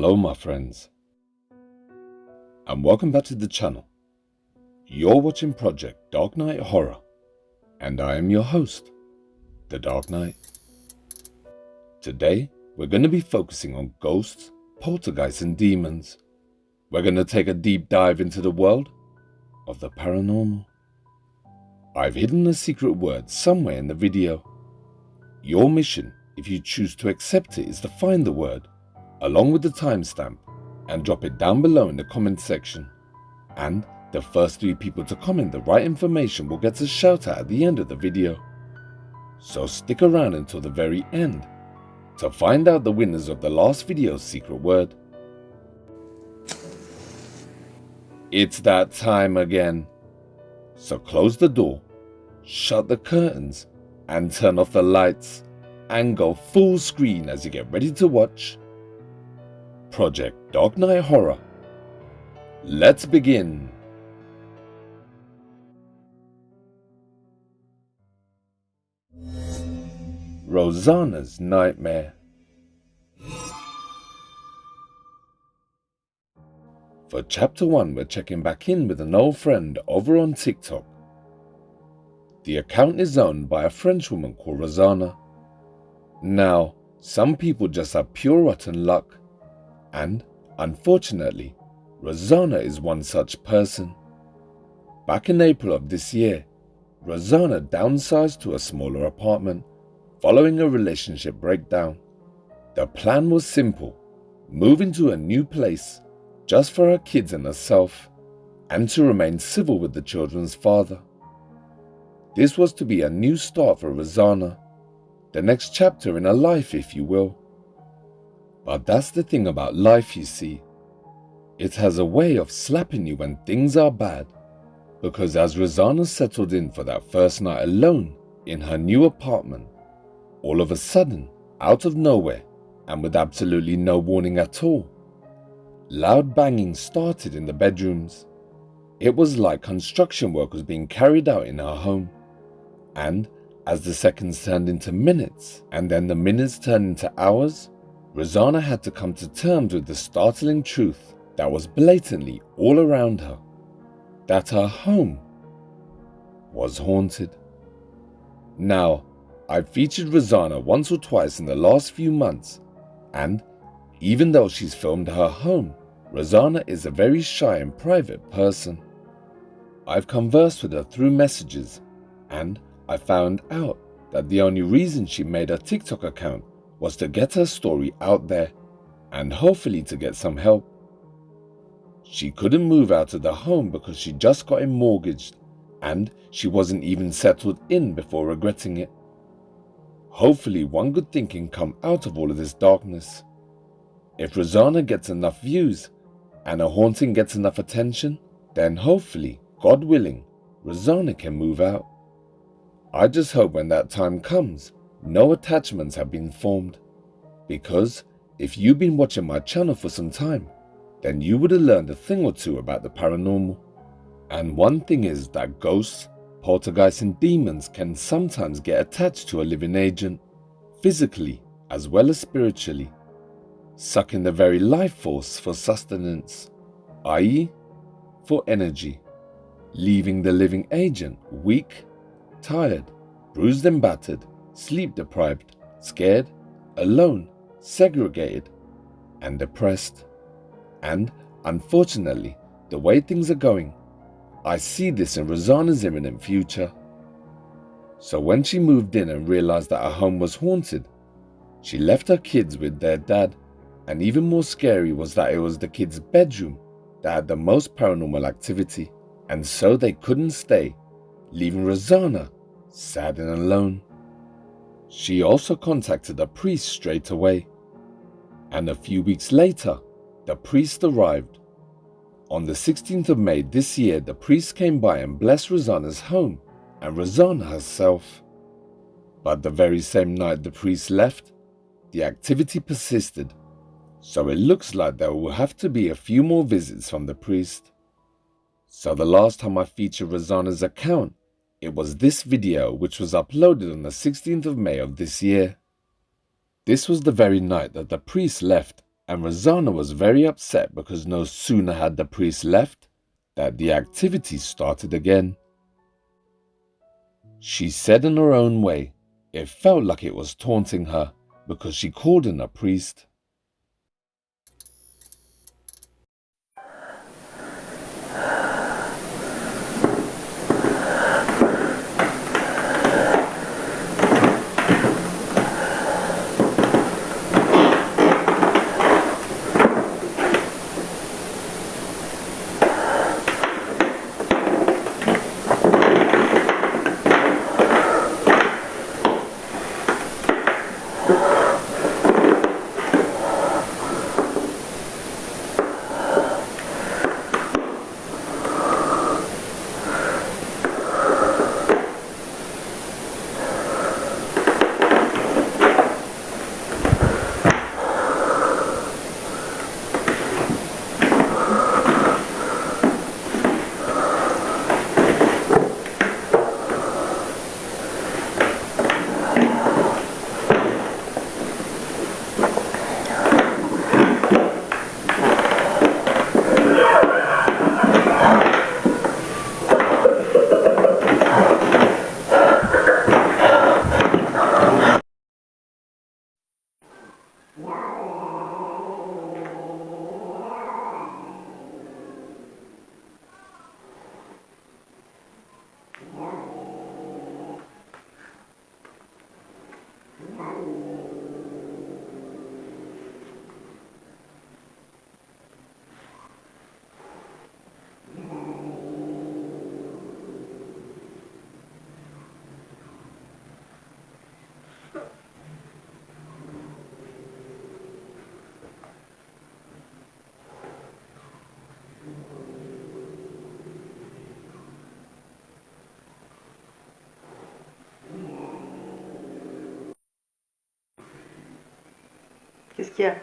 Hello my friends, and welcome back to the channel. You're watching Project Dark Knight Horror, and I am your host, the Dark Knight. Today, we're going to be focusing on ghosts, poltergeists and demons. We're going to take a deep dive into the world of the paranormal. I've hidden a secret word somewhere in the video. Your mission, if you choose to accept it, is to find the word, along with the timestamp, and drop it down below in the comment section. And the first 3 people to comment the right information will get a shout out at the end of the video. So stick around until the very end to find out the winners of the last video's secret word. It's that time again. So close the door, shut the curtains, and turn off the lights, and go full screen as you get ready to watch Project Dark Knight Horror. Let's begin. Rosana's Nightmare. For chapter 1, we're checking back in with an old friend over on TikTok. The account is owned by a French woman called Rosana. Now, some people just have pure rotten luck, and unfortunately, Rosana is one such person. Back in April of this year, Rosana downsized to a smaller apartment following a relationship breakdown. The plan was simple: move into a new place just for her kids and herself, and to remain civil with the children's father. This was to be a new start for Rosana, the next chapter in her life, if you will. But that's the thing about life, you see. It has a way of slapping you when things are bad, because as Rosana settled in for that first night alone in her new apartment, all of a sudden, out of nowhere, and with absolutely no warning at all, loud banging started in the bedrooms. It was like construction work was being carried out in her home. And as the seconds turned into minutes, and then the minutes turned into hours, Rosana had to come to terms with the startling truth that was blatantly all around her: that her home was haunted. Now, I've featured Rosana once or twice in the last few months, and even though she's filmed her home, Rosana is a very shy and private person. I've conversed with her through messages, and I found out that the only reason she made a TikTok account was to get her story out there, and hopefully to get some help. She couldn't move out of the home because she just got it mortgaged, and she wasn't even settled in before regretting it. Hopefully one good thing can come out of all of this darkness. If Rosana gets enough views, and a haunting gets enough attention, then hopefully, God willing, Rosana can move out. I just hope when that time comes, no attachments have been formed, because if you've been watching my channel for some time, then you would have learned a thing or two about the paranormal. And one thing is that ghosts, poltergeists and demons can sometimes get attached to a living agent, physically as well as spiritually, sucking the very life force for sustenance, i.e. for energy, leaving the living agent weak, tired, bruised and battered, sleep deprived, scared, alone, segregated, and depressed. And unfortunately, the way things are going, I see this in Rosana's imminent future. So when she moved in and realized that her home was haunted, she left her kids with their dad, and even more scary was that it was the kids' bedroom that had the most paranormal activity, and so they couldn't stay, leaving Rosana sad and alone. She also contacted a priest straight away, and a few weeks later, the priest arrived. On the 16th of May this year, the priest came by and blessed Rosana's home and Rosana herself. But the very same night the priest left, the activity persisted, so it looks like there will have to be a few more visits from the priest. So the last time I featured Rosana's account, it was this video, which was uploaded on the 16th of May of this year. This was the very night that the priest left and Rosana was very upset because no sooner had the priest left that the activity started again. She said in her own way, it felt like it was taunting her because she called in a priest. Qu'est-ce qu'il y a?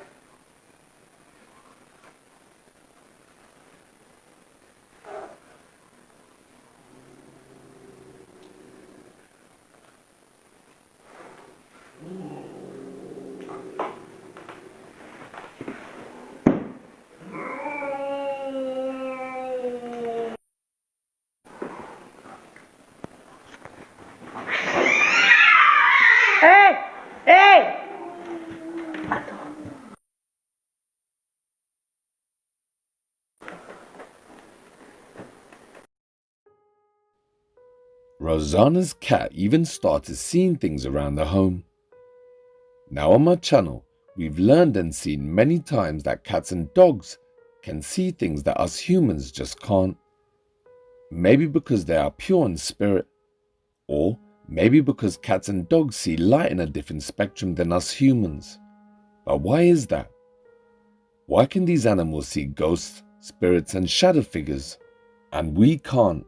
Hey! Hey! Rosana's cat even started seeing things around the home. Now on my channel, we've learned and seen many times that cats and dogs can see things that us humans just can't. Maybe because they are pure in spirit, or maybe because cats and dogs see light in a different spectrum than us humans. But why is that? Why can these animals see ghosts, spirits and shadow figures, and we can't?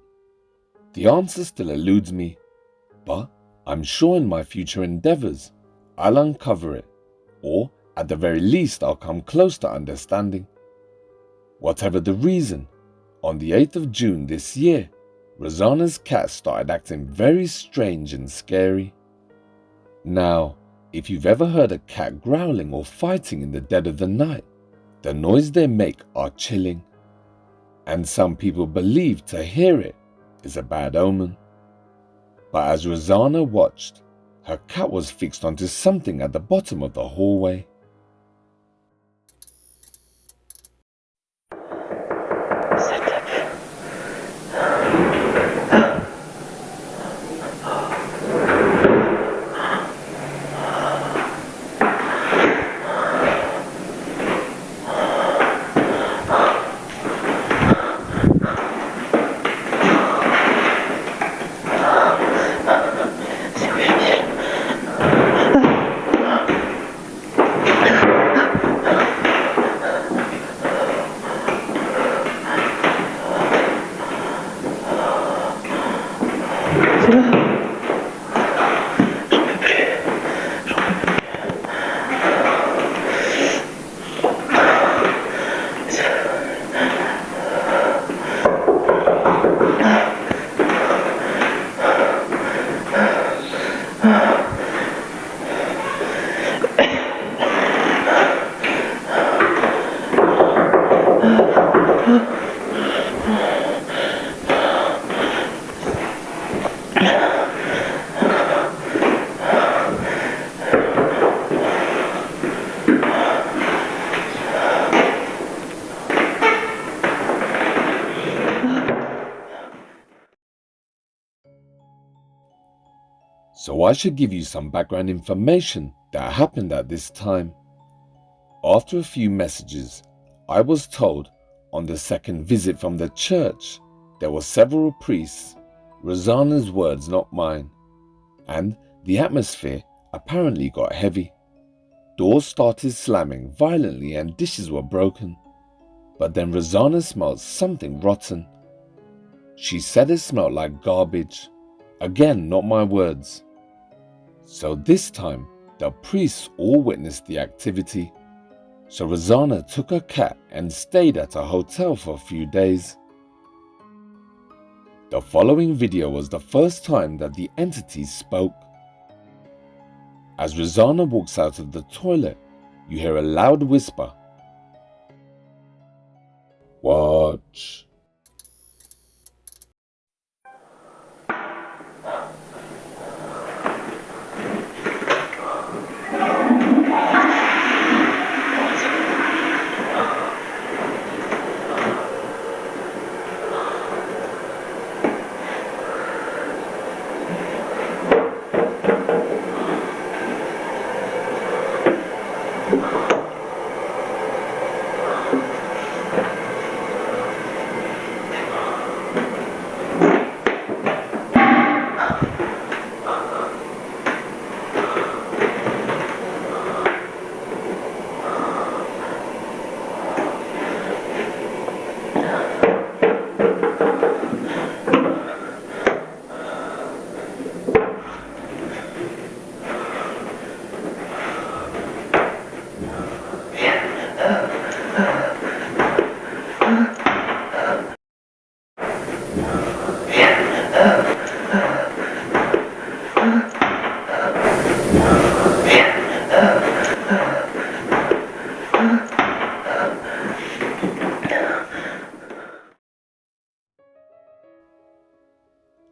The answer still eludes me, but I'm sure in my future endeavors, I'll uncover it, or at the very least I'll come close to understanding. Whatever the reason, on the 8th of June this year, Rosana's cat started acting very strange and scary. Now, if you've ever heard a cat growling or fighting in the dead of the night, the noise they make are chilling, and some people believe to hear it is a bad omen. But as Rosana watched, her cat was fixed onto something at the bottom of the hallway. So I should give you some background information that happened at this time. After a few messages, I was told on the second visit from the church there were several priests, Rosana's words not mine, and the atmosphere apparently got heavy. Doors started slamming violently and dishes were broken. But then Rosana smelled something rotten. She said it smelled like garbage. Again, not my words. So this time, the priests all witnessed the activity. So Rosana took her cat and stayed at a hotel for a few days. The following video was the first time that the entity spoke. As Rosana walks out of the toilet, you hear a loud whisper. Watch.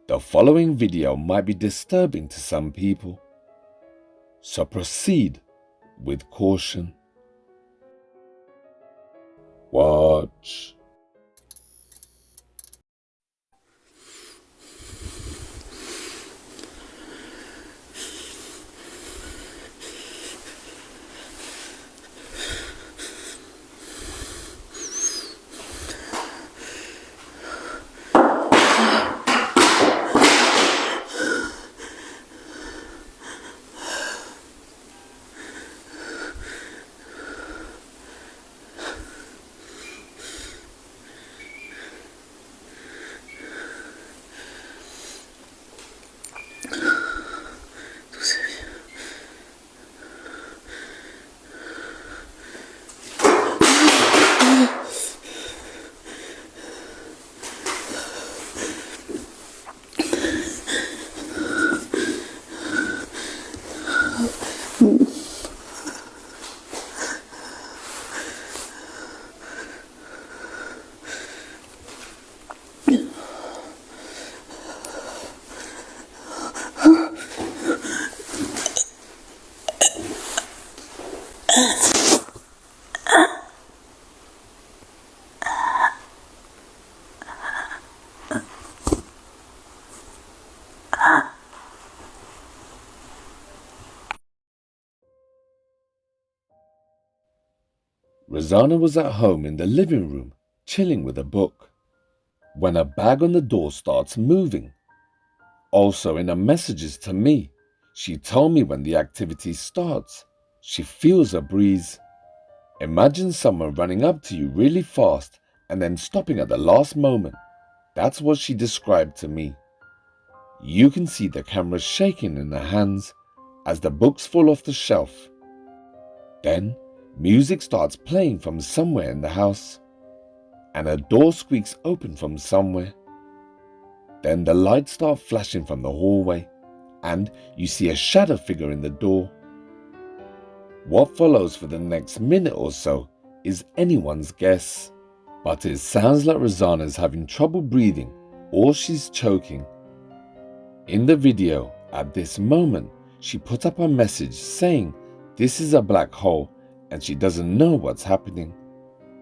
The following video might be disturbing to some people, so proceed with caution. Watch. Rosana was at home in the living room, chilling with a book, when a bag on the door starts moving. Also in her messages to me, she told me when the activity starts, she feels a breeze. Imagine someone running up to you really fast and then stopping at the last moment. That's what she described to me. You can see the camera shaking in her hands as the books fall off the shelf. Then music starts playing from somewhere in the house, and a door squeaks open from somewhere. Then the lights start flashing from the hallway, and you see a shadow figure in the door. What follows for the next minute or so is anyone's guess, but it sounds like Rosana is having trouble breathing or she's choking. In the video, at this moment, she put up a message saying this is a black hole and she doesn't know what's happening.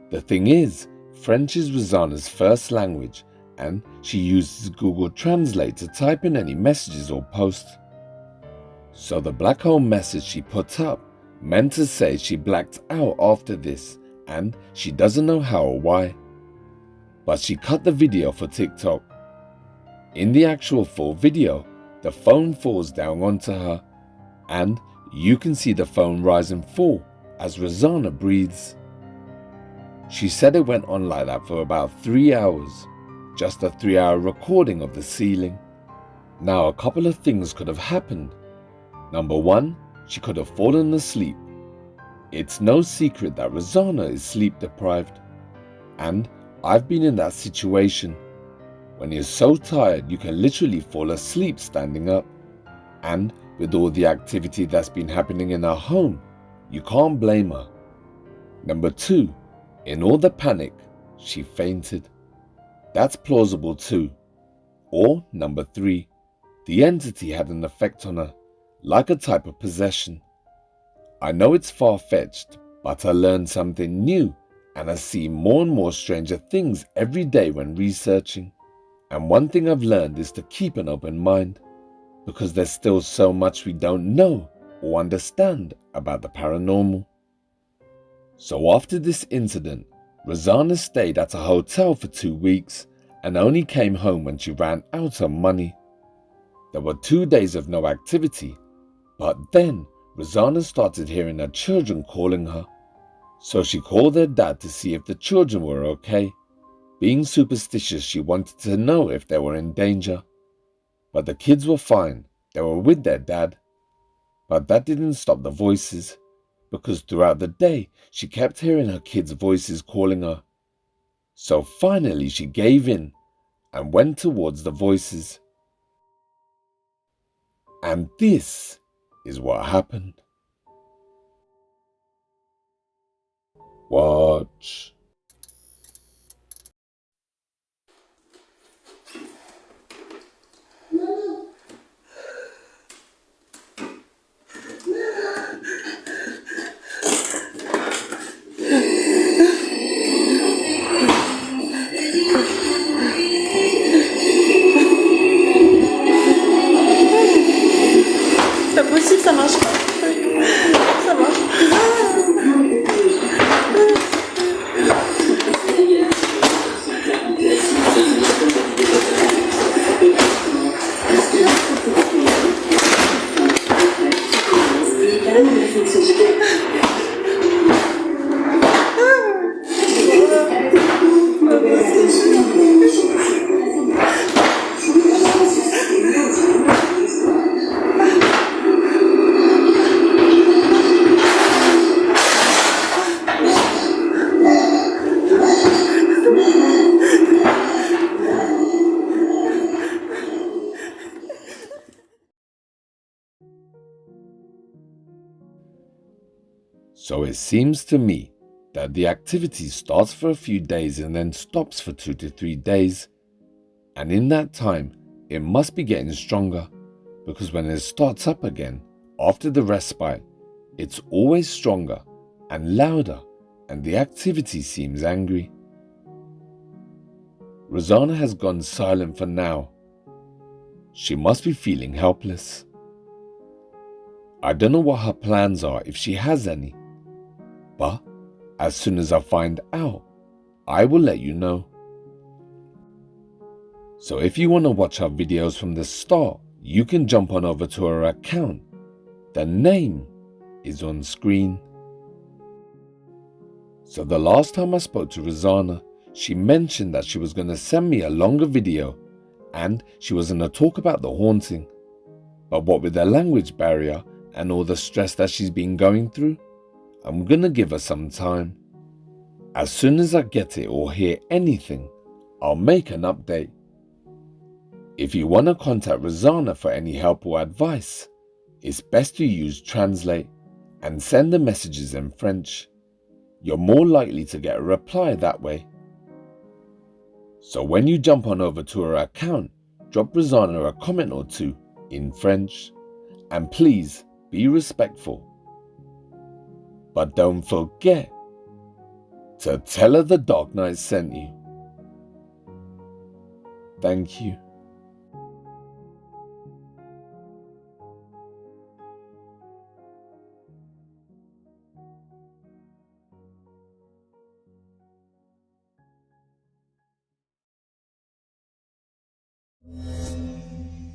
The thing is, French is Rosana's first language and she uses Google Translate to type in any messages or posts. So the black hole message she put up meant to say she blacked out after this and she doesn't know how or why. But she cut the video for TikTok. In the actual full video, the phone falls down onto her and you can see the phone rise and fall as Rosana breathes. She said it went on like that for about 3 hours, just a 3-hour recording of the ceiling. Now a couple of things could have happened. Number one, she could have fallen asleep. It's no secret that Rosana is sleep deprived, and I've been in that situation. When you're so tired you can literally fall asleep standing up, and with all the activity that's been happening in her home, you can't blame her. Number two, in all the panic, she fainted. That's plausible too. Or number three, the entity had an effect on her, like a type of possession. I know it's far-fetched, but I learned something new and I see more and more stranger things every day when researching. And one thing I've learned is to keep an open mind, because there's still so much we don't know or understand about the paranormal. So after this incident, Rosana stayed at a hotel for 2 weeks and only came home when she ran out of money. There were 2 days of no activity, but then Rosana started hearing her children calling her. So she called their dad to see if the children were okay. Being superstitious, she wanted to know if they were in danger. But the kids were fine, they were with their dad. But that didn't stop the voices, because throughout the day she kept hearing her kids' voices calling her. So finally she gave in and went towards the voices. And this is what happened. Watch. C'est pas possible, ça marche pas. Ça marche. So it seems to me that the activity starts for a few days and then stops for 2 to 3 days. And in that time, it must be getting stronger, because when it starts up again, after the respite, it's always stronger and louder, and the activity seems angry. Rosana has gone silent for now. She must be feeling helpless. I don't know what her plans are, if she has any. But as soon as I find out, I will let you know. So if you want to watch her videos from the start, you can jump on over to her account. The name is on screen. So the last time I spoke to Rosana, she mentioned that she was going to send me a longer video and she was going to talk about the haunting. But what with the language barrier and all the stress that she's been going through, I'm going to give her some time. As soon as I get it or hear anything, I'll make an update. If you want to contact Rosana for any help or advice, it's best to use Translate and send the messages in French. You're more likely to get a reply that way. So when you jump on over to her account, drop Rosana a comment or two in French. And please be respectful. But don't forget to tell her the Dark Knight sent you. Thank you.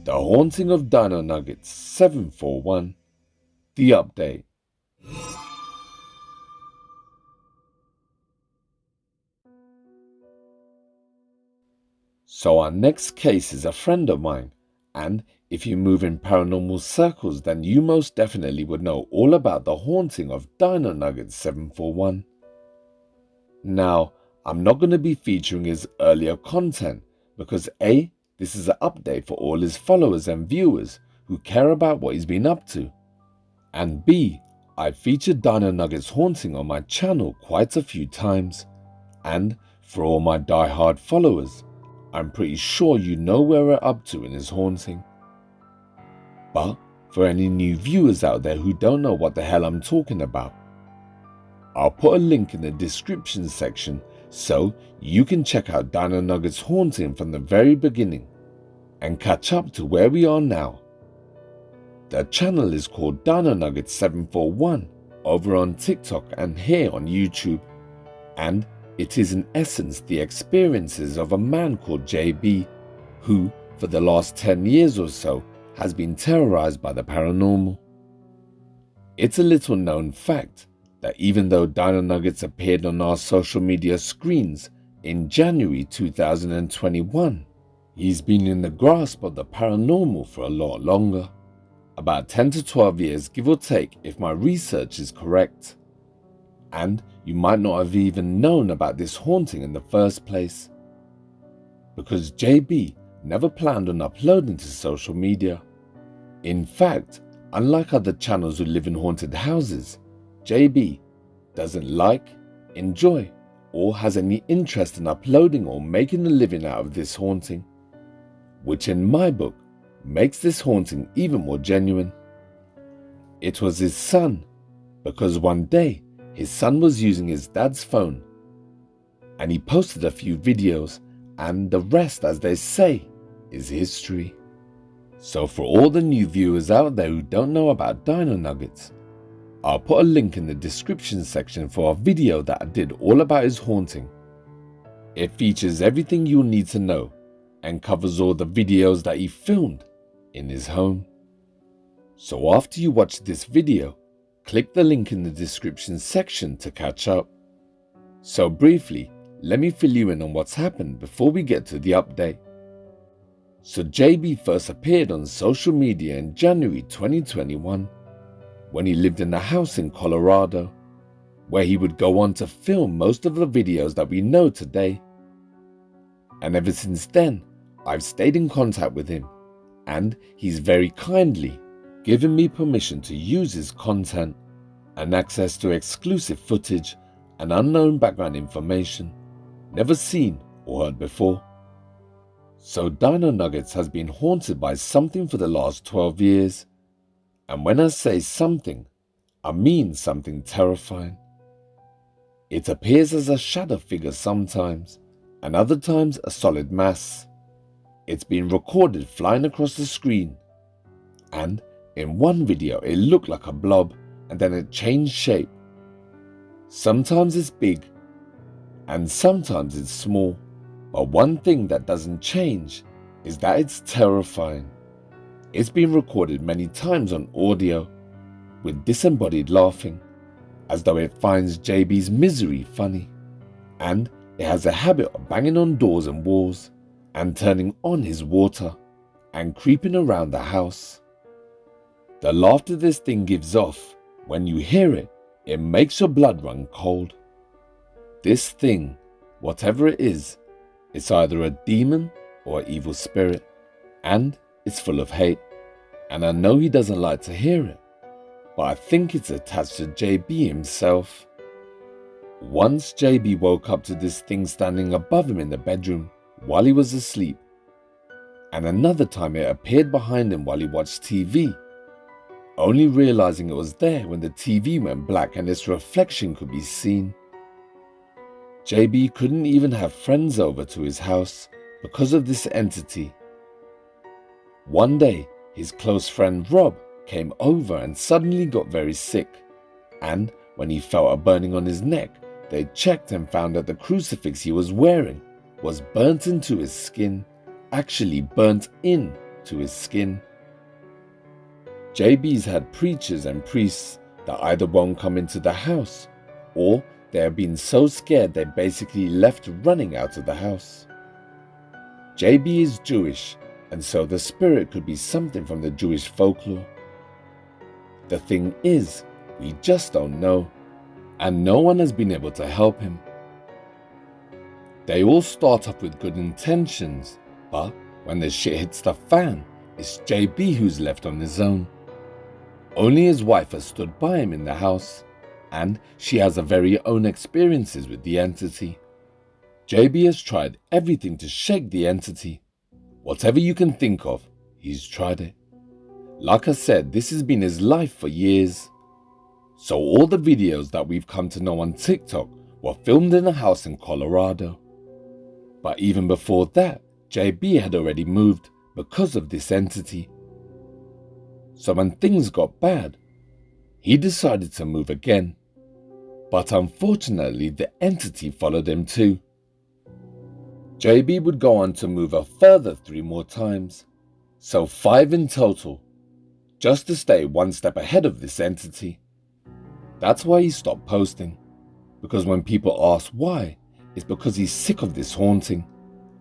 The Haunting of Dino Nuggets 741, the update. So our next case is a friend of mine, and if you move in paranormal circles, then you most definitely would know all about the haunting of Dino Nuggets 741. Now, I'm not going to be featuring his earlier content because A, this is an update for all his followers and viewers who care about what he's been up to, and B, I've featured Dino Nuggets haunting on my channel quite a few times, and for all my die-hard followers, I'm pretty sure you know where we're up to in his haunting. But for any new viewers out there who don't know what the hell I'm talking about, I'll put a link in the description section so you can check out Dino Nuggets haunting from the very beginning and catch up to where we are now. The channel is called Dino Nuggets 741 over on TikTok and here on YouTube, and it is in essence the experiences of a man called JB who, for the last 10 years or so, has been terrorized by the paranormal. It's a little known fact that even though Dino Nuggets appeared on our social media screens in January 2021, he's been in the grasp of the paranormal for a lot longer. About 10 to 12 years, give or take, if my research is correct. And you might not have even known about this haunting in the first place, because JB never planned on uploading to social media. In fact, unlike other channels who live in haunted houses, JB doesn't like, enjoy, or has any interest in uploading or making a living out of this haunting, which in my book makes this haunting even more genuine. It was his son, because one day his son was using his dad's phone and he posted a few videos, and the rest, as they say, is history. So for all the new viewers out there who don't know about Dino Nuggets, I'll put a link in the description section for a video that I did all about his haunting. It features everything you'll need to know and covers all the videos that he filmed in his home. So after you watch this video, click the link in the description section to catch up. So briefly, let me fill you in on what's happened before we get to the update. So JB first appeared on social media in January 2021 when he lived in a house in Colorado, where he would go on to film most of the videos that we know today. And ever since then, I've stayed in contact with him, and he's very kindly given me permission to use his content and access to exclusive footage and unknown background information never seen or heard before. So Dino Nuggets has been haunted by something for the last 12 years. And when I say something, I mean something terrifying. It appears as a shadow figure sometimes, and other times a solid mass. It's been recorded flying across the screen, and in one video it looked like a blob and then it changed shape. Sometimes it's big and sometimes it's small, but one thing that doesn't change is that it's terrifying. It's been recorded many times on audio with disembodied laughing, as though it finds JB's misery funny, and it has a habit of banging on doors and walls and turning on his water and creeping around the house. The laughter this thing gives off, when you hear it, it makes your blood run cold. This thing, whatever it is, it's either a demon or an evil spirit, and it's full of hate. And I know he doesn't like to hear it, but I think it's attached to JB himself. Once JB woke up to this thing standing above him in the bedroom while he was asleep, and another time it appeared behind him while he watched TV, only realizing it was there when the TV went black and its reflection could be seen. JB couldn't even have friends over to his house because of this entity. One day, his close friend Rob came over and suddenly got very sick, and when he felt a burning on his neck, they checked and found that the crucifix he was wearing was burnt into his skin, actually burnt in to his skin. JB's had preachers and priests that either won't come into the house, or they have been so scared they basically left running out of the house. JB is Jewish, and so the spirit could be something from the Jewish folklore. The thing is, we just don't know, and no one has been able to help him. They all start off with good intentions, but when the shit hits the fan, it's JB who's left on his own. Only his wife has stood by him in the house, and she has her very own experiences with the entity. JB has tried everything to shake the entity. Whatever you can think of, he's tried it. Like I said, this has been his life for years. So all the videos that we've come to know on TikTok were filmed in a house in Colorado. But even before that, JB had already moved because of this entity. So when things got bad, he decided to move again. But unfortunately, the entity followed him too. JB would go on to move a further 3 more times, so 5 in total, just to stay one step ahead of this entity. That's why he stopped posting, because when people ask why, it's because he's sick of this haunting,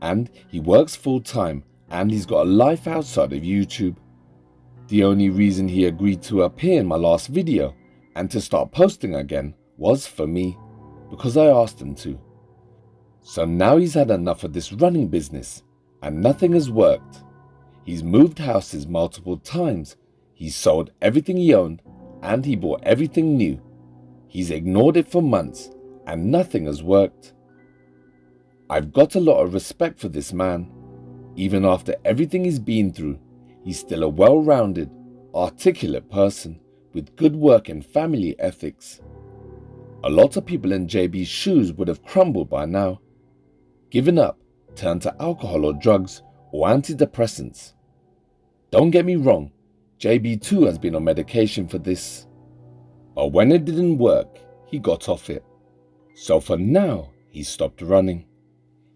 and he works full time and he's got a life outside of YouTube. The only reason he agreed to appear in my last video and to start posting again was for me, because I asked him to. So now he's had enough of this running business and nothing has worked. He's moved houses multiple times, he's sold everything he owned and he bought everything new. He's ignored it for months and nothing has worked. I've got a lot of respect for this man. Even after everything he's been through, he's still a well-rounded, articulate person with good work and family ethics. A lot of people in JB's shoes would have crumbled by now, given up, turned to alcohol or drugs or antidepressants. Don't get me wrong, JB too has been on medication for this. But when it didn't work, he got off it. So for now, he stopped running.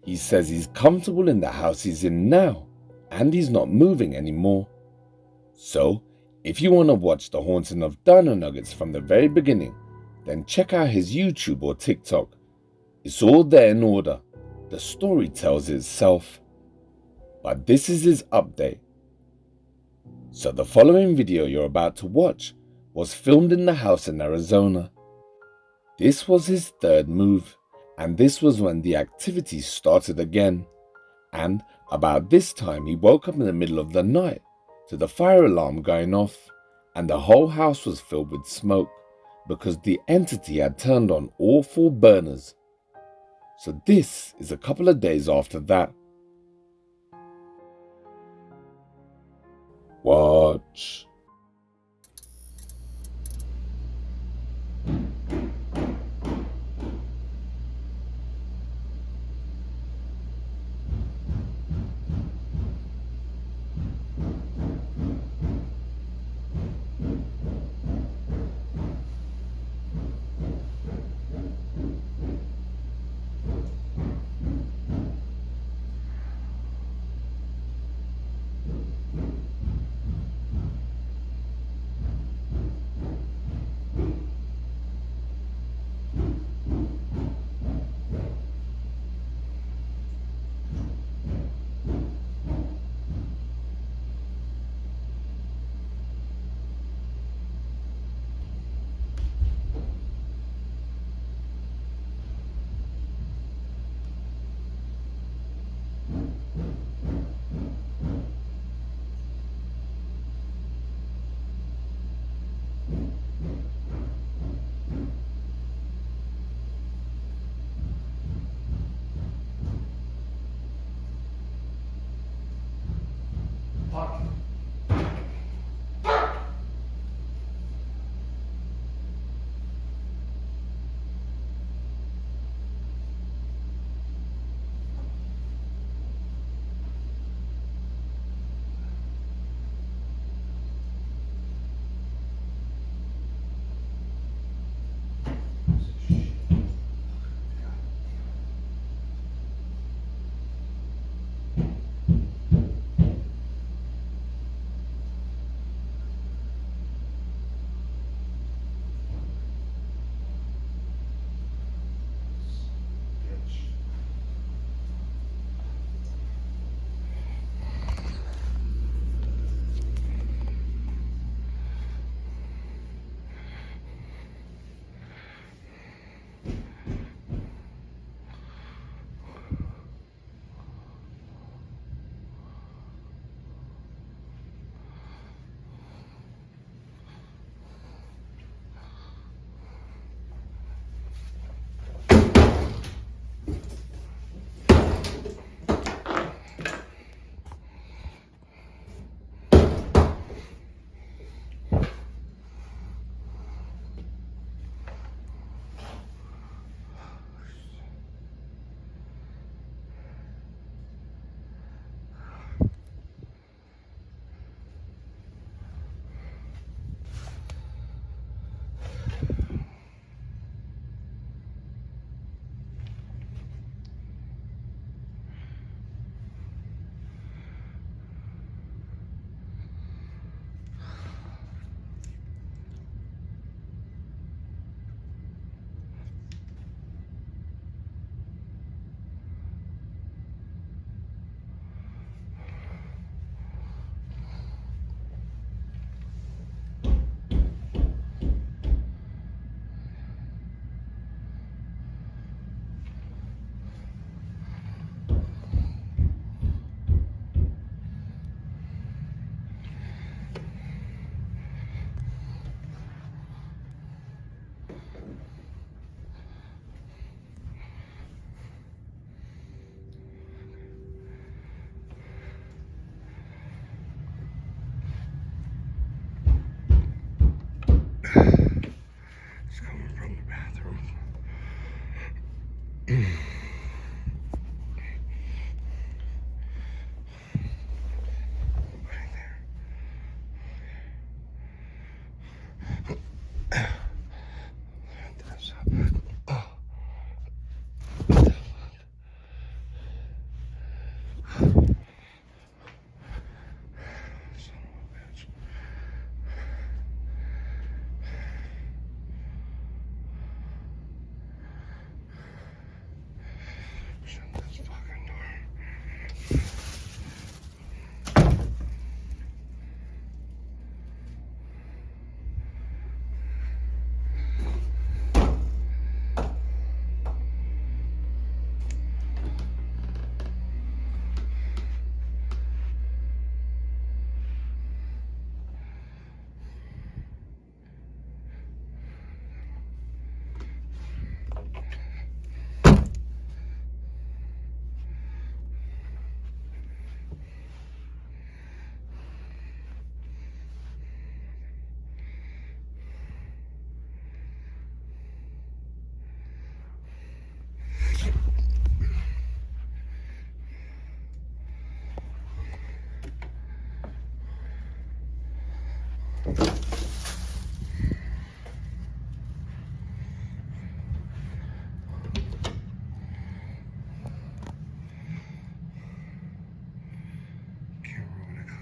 He says he's comfortable in the house he's in now, and he's not moving anymore. So, if you want to watch the haunting of Dino Nuggets from the very beginning, then check out his YouTube or TikTok. It's all there in order. The story tells itself. But this is his update. So the following video you're about to watch was filmed in the house in Arizona. This was his 3rd move, and this was when the activity started again. And about this time he woke up in the middle of the night to the fire alarm going off, and the whole house was filled with smoke because the entity had turned on all 4 burners. So this is a couple of days after that. Watch.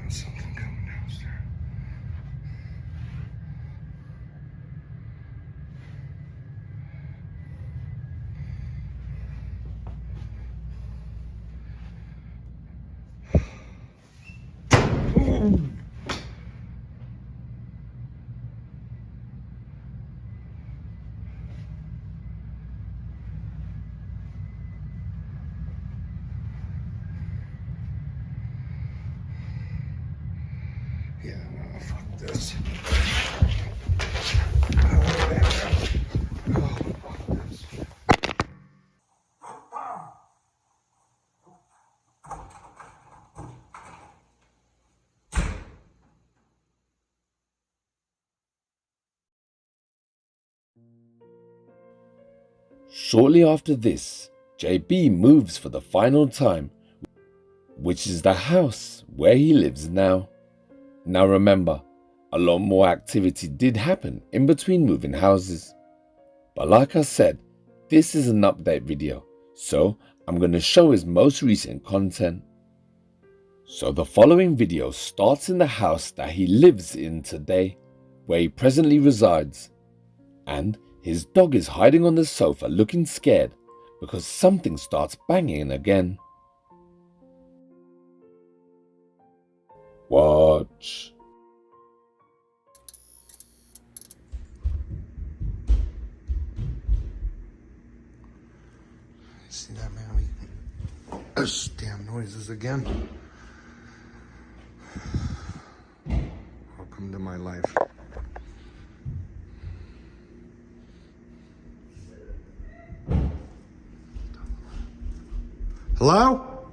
Something coming downstairs. Yeah, no, fuck this. Shortly after this, JB moves for the final time, which is the house where he lives now. Now remember, a lot more activity did happen in between moving houses. But like I said, this is an update video, so I'm going to show his most recent content. So the following video starts in the house that he lives in today, where he presently resides. And his dog is hiding on the sofa looking scared because something starts banging again. Watch. See that, man? Those damn noises again. Welcome to my life. Hello?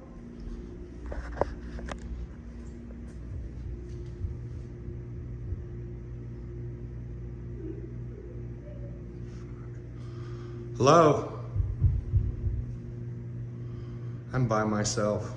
Hello? I'm by myself.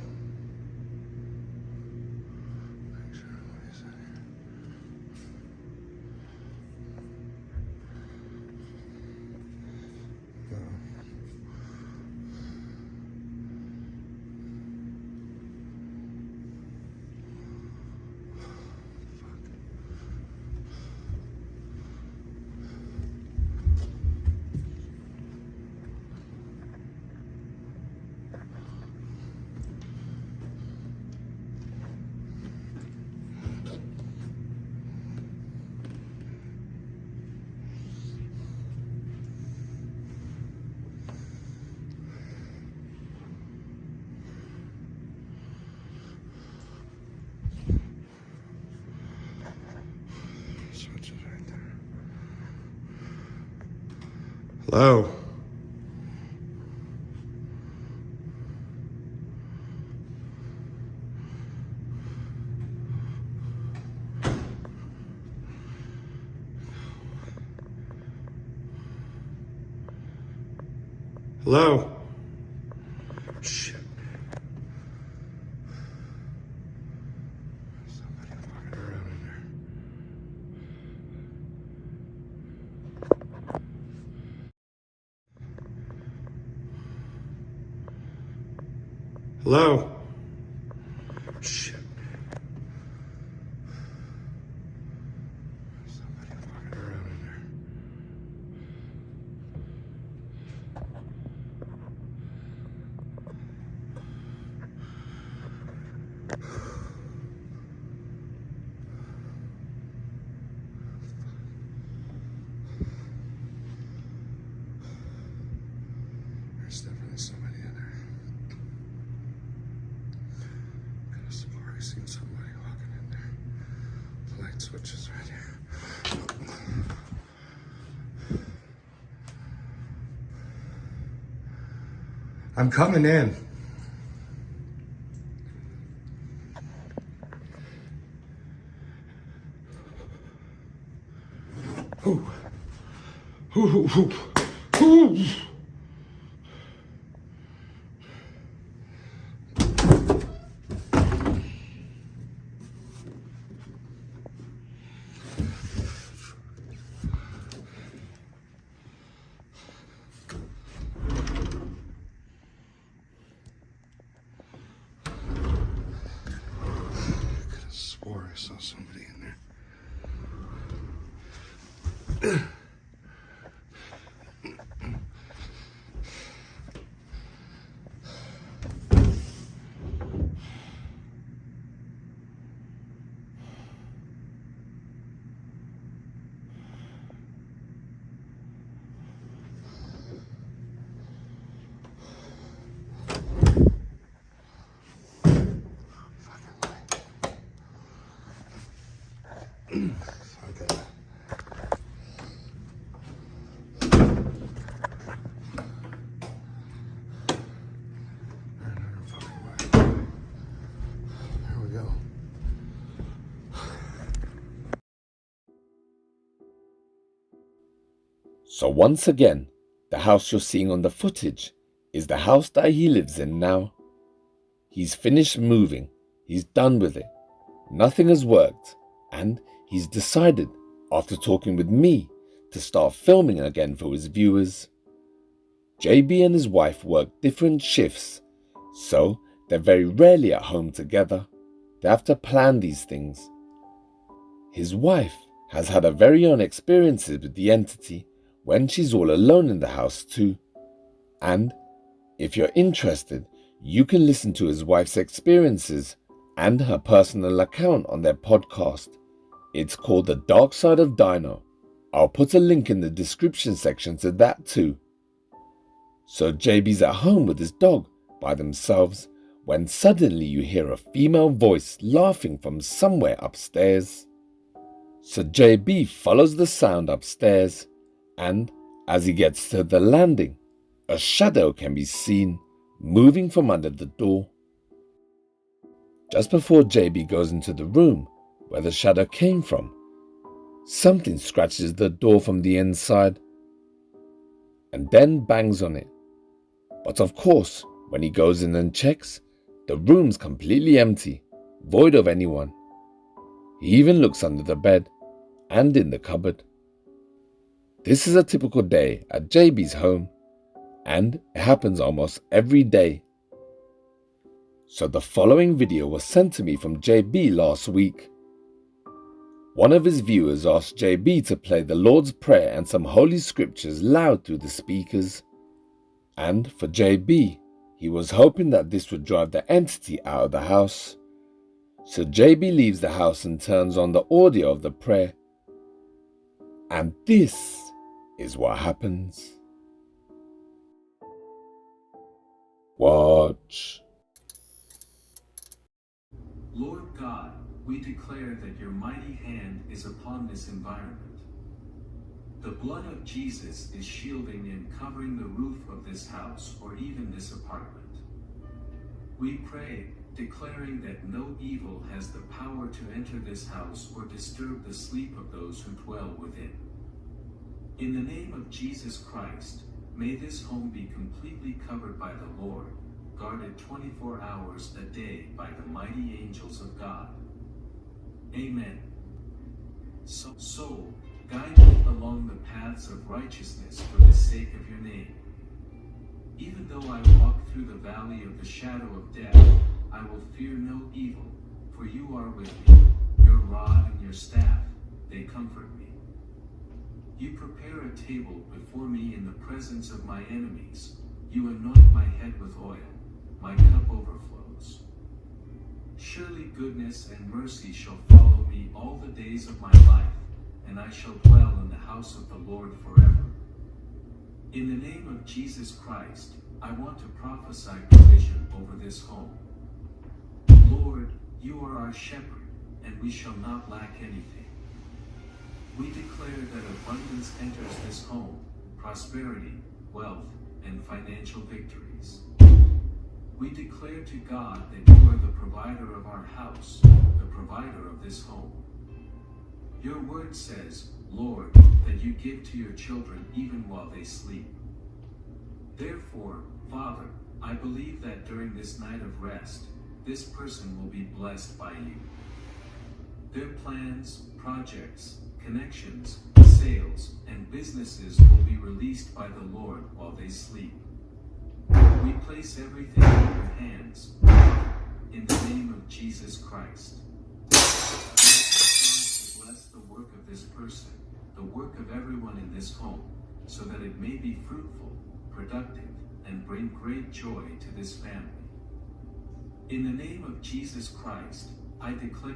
Switches right there. Hello? Hello? Shit. Somebody walking around in there. Hello? Shit. Somebody walking around in there. There's definitely somebody in there. Could have swore I seen somebody walking in there. The light switch is right here. I'm coming in. Ooh. Ooh, ooh, ooh. Ooh. saw somebody in there. So once again, the house you're seeing on the footage is the house that he lives in now. He's finished moving, he's done with it, nothing has worked, and he's decided, after talking with me, to start filming again for his viewers. JB and his wife work different shifts, so they're very rarely at home together. They have to plan these things. His wife has had her very own experiences with the entity when she's all alone in the house too. And if you're interested, you can listen to his wife's experiences and her personal account on their podcast. It's called The Darkside of Dino. I'll put a link in the description section to that too. So JB's at home with his dog by themselves when suddenly you hear a female voice laughing from somewhere upstairs. So JB follows the sound upstairs, and as he gets to the landing, a shadow can be seen moving from under the door. Just before JB goes into the room where the shadow came from, something scratches the door from the inside and then bangs on it. But of course, when he goes in and checks, the room's completely empty, void of anyone. He even looks under the bed and in the cupboard. This is a typical day at JB's home, and it happens almost every day. So the following video was sent to me from JB last week. One of his viewers asked JB to play the Lord's Prayer and some holy scriptures loud through the speakers. And for JB, he was hoping that this would drive the entity out of the house. So JB leaves the house and turns on the audio of the prayer. And this is what happens. Watch. Lord God, we declare that your mighty hand is upon this environment. The blood of Jesus is shielding and covering the roof of this house or even this apartment. We pray, declaring that no evil has the power to enter this house or disturb the sleep of those who dwell within. In the name of Jesus Christ, may this home be completely covered by the Lord, guarded 24 hours a day by the mighty angels of God. Amen. So, guide me along the paths of righteousness for the sake of your name. Even though I walk through the valley of the shadow of death, I will fear no evil, for you are with me. Your rod and your staff, they comfort me. You prepare a table before me in the presence of my enemies. You anoint my head with oil. My cup overflows. Surely goodness and mercy shall follow me all the days of my life, and I shall dwell in the house of the Lord forever. In the name of Jesus Christ, I want to prophesy provision over this home. Lord, you are our shepherd, and we shall not lack anything. We declare that abundance enters this home, prosperity, wealth, and financial victories. We declare to God that you are the provider of our house, the provider of this home. Your word says, Lord, that you give to your children even while they sleep. Therefore, Father, I believe that during this night of rest, this person will be blessed by you. Their plans, projects, connections, sales, and businesses will be released by the Lord while they sleep. We place everything in your hands, in the name of Jesus Christ. Bless the work of this person, the work of everyone in this home, so that it may be fruitful, productive, and bring great joy to this family. In the name of Jesus Christ, I declare.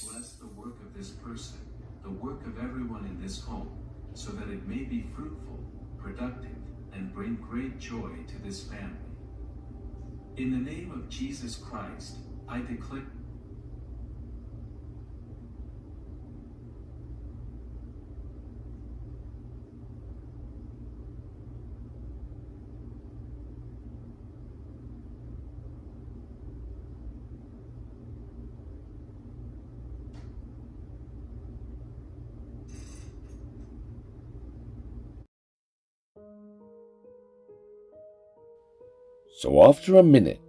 Bless the work of this person, the work of everyone in this home, so that it may be fruitful, productive, and bring great joy to this family. In the name of Jesus Christ, I declare. So after a minute,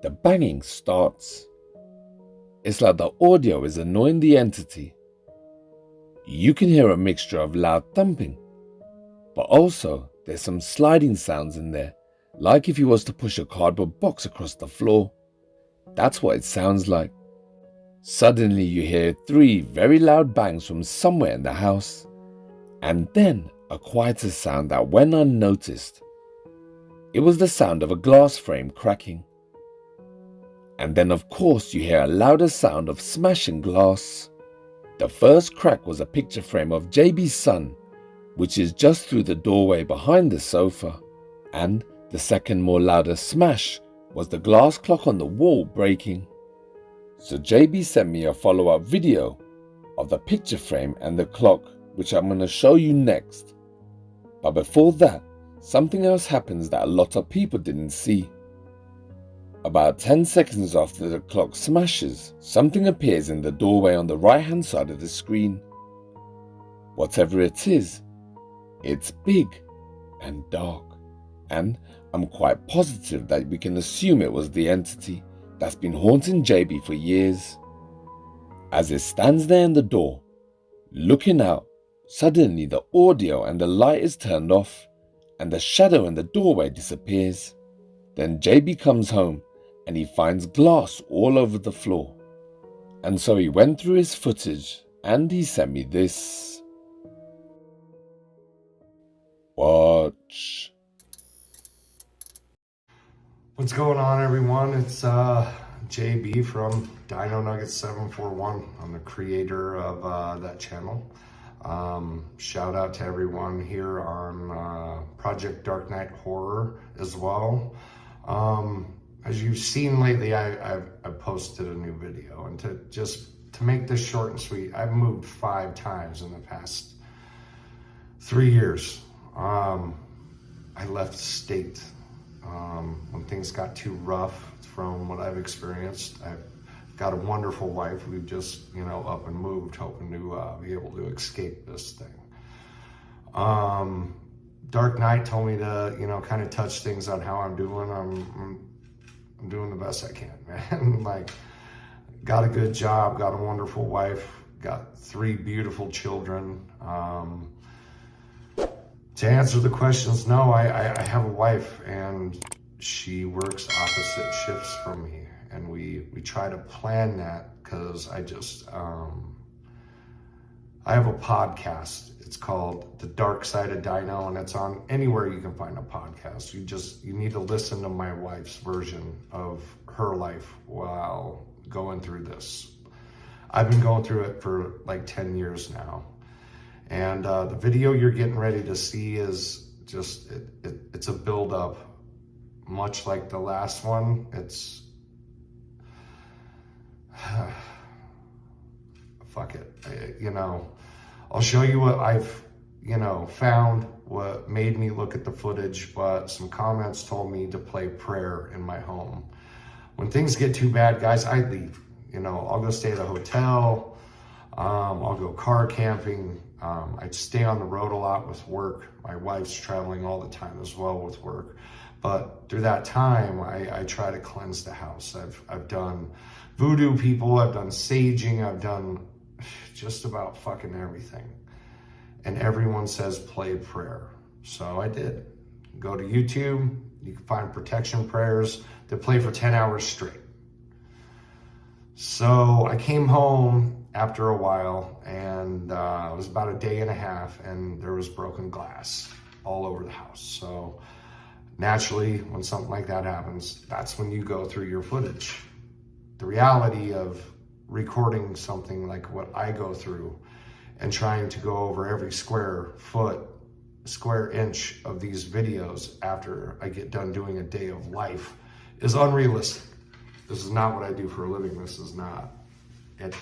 the banging starts. It's like the audio is annoying the entity. You can hear a mixture of loud thumping, but also there's some sliding sounds in there, like if you was to push a cardboard box across the floor. That's what it sounds like. Suddenly you hear 3 very loud bangs from somewhere in the house, and then a quieter sound that went unnoticed. It was the sound of a glass frame cracking. And then of course you hear a louder sound of smashing glass. The first crack was a picture frame of JB's son, which is just through the doorway behind the sofa. And the second more louder smash was the glass clock on the wall breaking. So JB sent me a follow-up video of the picture frame and the clock, which I'm going to show you next. But before that, something else happens that a lot of people didn't see. About 10 seconds after the clock smashes, something appears in the doorway on the right-hand side of the screen. Whatever it is, it's big and dark, and I'm quite positive that we can assume it was the entity that's been haunting JB for years. As it stands there in the door, looking out, suddenly the audio and the light is turned off, and the shadow in the doorway disappears. Then JB comes home and he finds glass all over the floor. And so he went through his footage and he sent me this. Watch. What's going on, everyone? It's JB from Dino Nuggets 741. I'm the creator of that channel. Shout out to everyone here on Project Dark Knight Horror as well. As you've seen lately, I've posted a new video, and to make this short and sweet, I've moved 5 times in the past 3 years. I left state when things got too rough from what I've experienced. I've got a wonderful wife. We've just, up and moved, hoping to be able to escape this thing. Dark Knight told me to, kind of touch things on how I'm doing. I'm doing the best I can, man. Like, got a good job, got a wonderful wife, got 3 beautiful children. To answer the questions, no, I have a wife, and she works opposite shifts from me. And we try to plan that because I have a podcast. It's called The Darkside of Dino, and it's on anywhere you can find a podcast. You need to listen to my wife's version of her life while going through this. I've been going through it for like 10 years now. And the video you're getting ready to see is just, it's a build-up, much like the last one. It's, fuck it, I'll show you what I've, found, what made me look at the footage, but some comments told me to play prayer in my home. When things get too bad, guys, I leave. I'll go stay at a hotel, I'll go car camping, I'd stay on the road a lot with work. My wife's traveling all the time as well with work. But through that time, I try to cleanse the house. I've done voodoo people, I've done saging, I've done just about fucking everything. And everyone says play prayer. So I did. Go to YouTube, you can find protection prayers that play for 10 hours straight. So I came home after a while, and it was about a day and a half, and there was broken glass all over the house. So naturally, when something like that happens, that's when you go through your footage. The reality of recording something like what I go through and trying to go over every square inch of these videos after I get done doing a day of life is unrealistic. This is not what I do for a living. This is not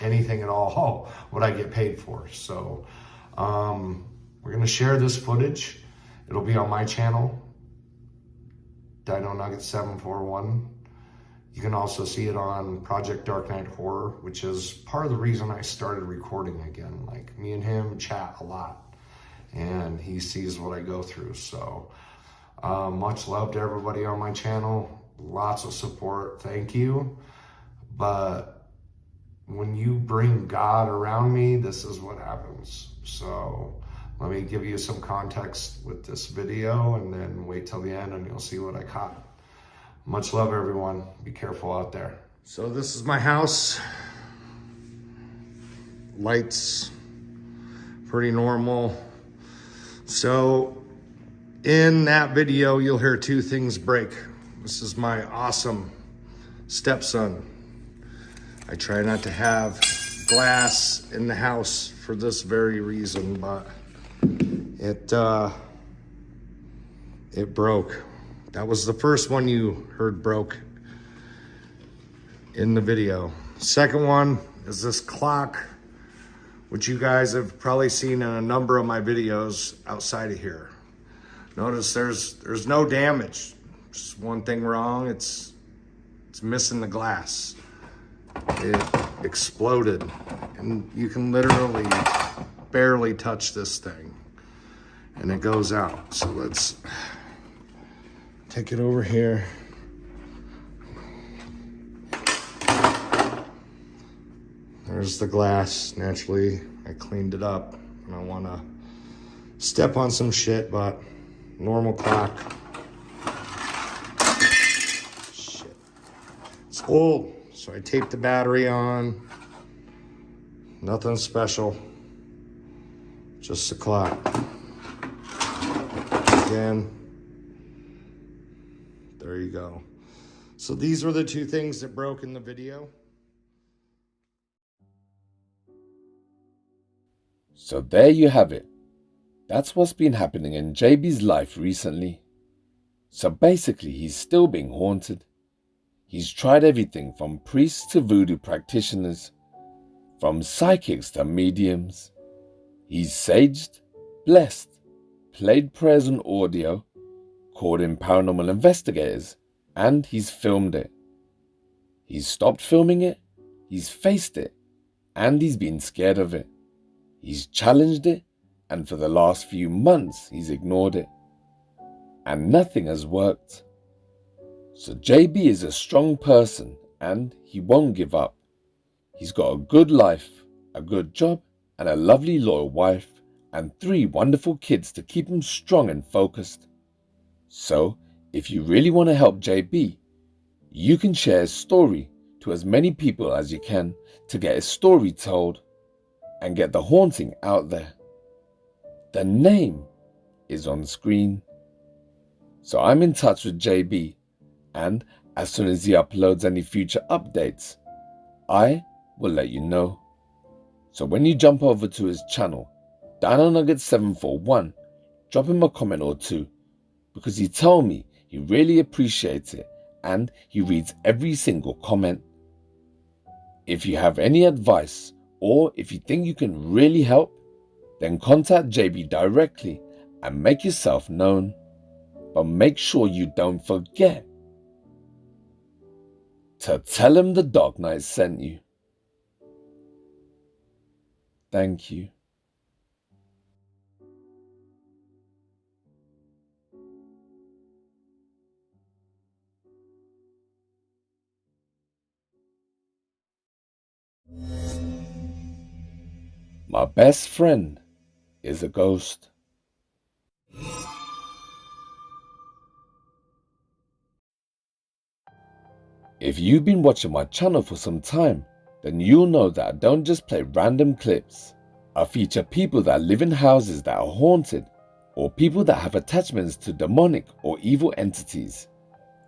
anything at all what I get paid for. So we're gonna share this footage. It'll be on my channel, Dino Nugget 741. You can also see it on Project Dark Knight Horror, which is part of the reason I started recording again. Like, me and him chat a lot, and he sees what I go through. So much love to everybody on my channel. Lots of support. Thank you. But when you bring God around me, this is what happens. So let me give you some context with this video, and then wait till the end and you'll see what I caught. Much love, everyone. Be careful out there. So this is my house. Lights, pretty normal. So in that video, you'll hear two things break. This is my awesome stepson. I try not to have glass in the house for this very reason, but it broke. That was the first one you heard broke in the video. Second one is this clock, which you guys have probably seen in a number of my videos outside of here. Notice there's no damage. Just one thing wrong, it's missing the glass. It exploded, and you can literally barely touch this thing, and it goes out. So let's take it over here. There's the glass. Naturally, I cleaned it up. I don't want to step on some shit, but normal clock. Shit. It's old, so I taped the battery on. Nothing special. Just the clock. Again. There you go. So these were the two things that broke in the video. So there you have it. That's what's been happening in JB's life recently. So basically, he's still being haunted. He's tried everything from priests to voodoo practitioners, from psychics to mediums. He's saged, blessed, played prayers on audio, called in paranormal investigators, and he's filmed it. He's stopped filming it, he's faced it, and he's been scared of it. He's challenged it, and for the last few months he's ignored it. And nothing has worked. So JB is a strong person, and he won't give up. He's got a good life, a good job, and a lovely loyal wife, and 3 wonderful kids to keep him strong and focused. So, if you really want to help JB, you can share his story to as many people as you can to get his story told and get the haunting out there. The name is on screen. So I'm in touch with JB, and as soon as he uploads any future updates, I will let you know. So when you jump over to his channel, Dino Nugget 741, drop him a comment or two, because he told me he really appreciates it and he reads every single comment. If you have any advice or if you think you can really help, then contact JB directly and make yourself known. But make sure you don't forget to tell him the Dark Knight sent you. Thank you. My best friend is a ghost. If you've been watching my channel for some time, then you'll know that I don't just play random clips. I feature people that live in houses that are haunted, or people that have attachments to demonic or evil entities.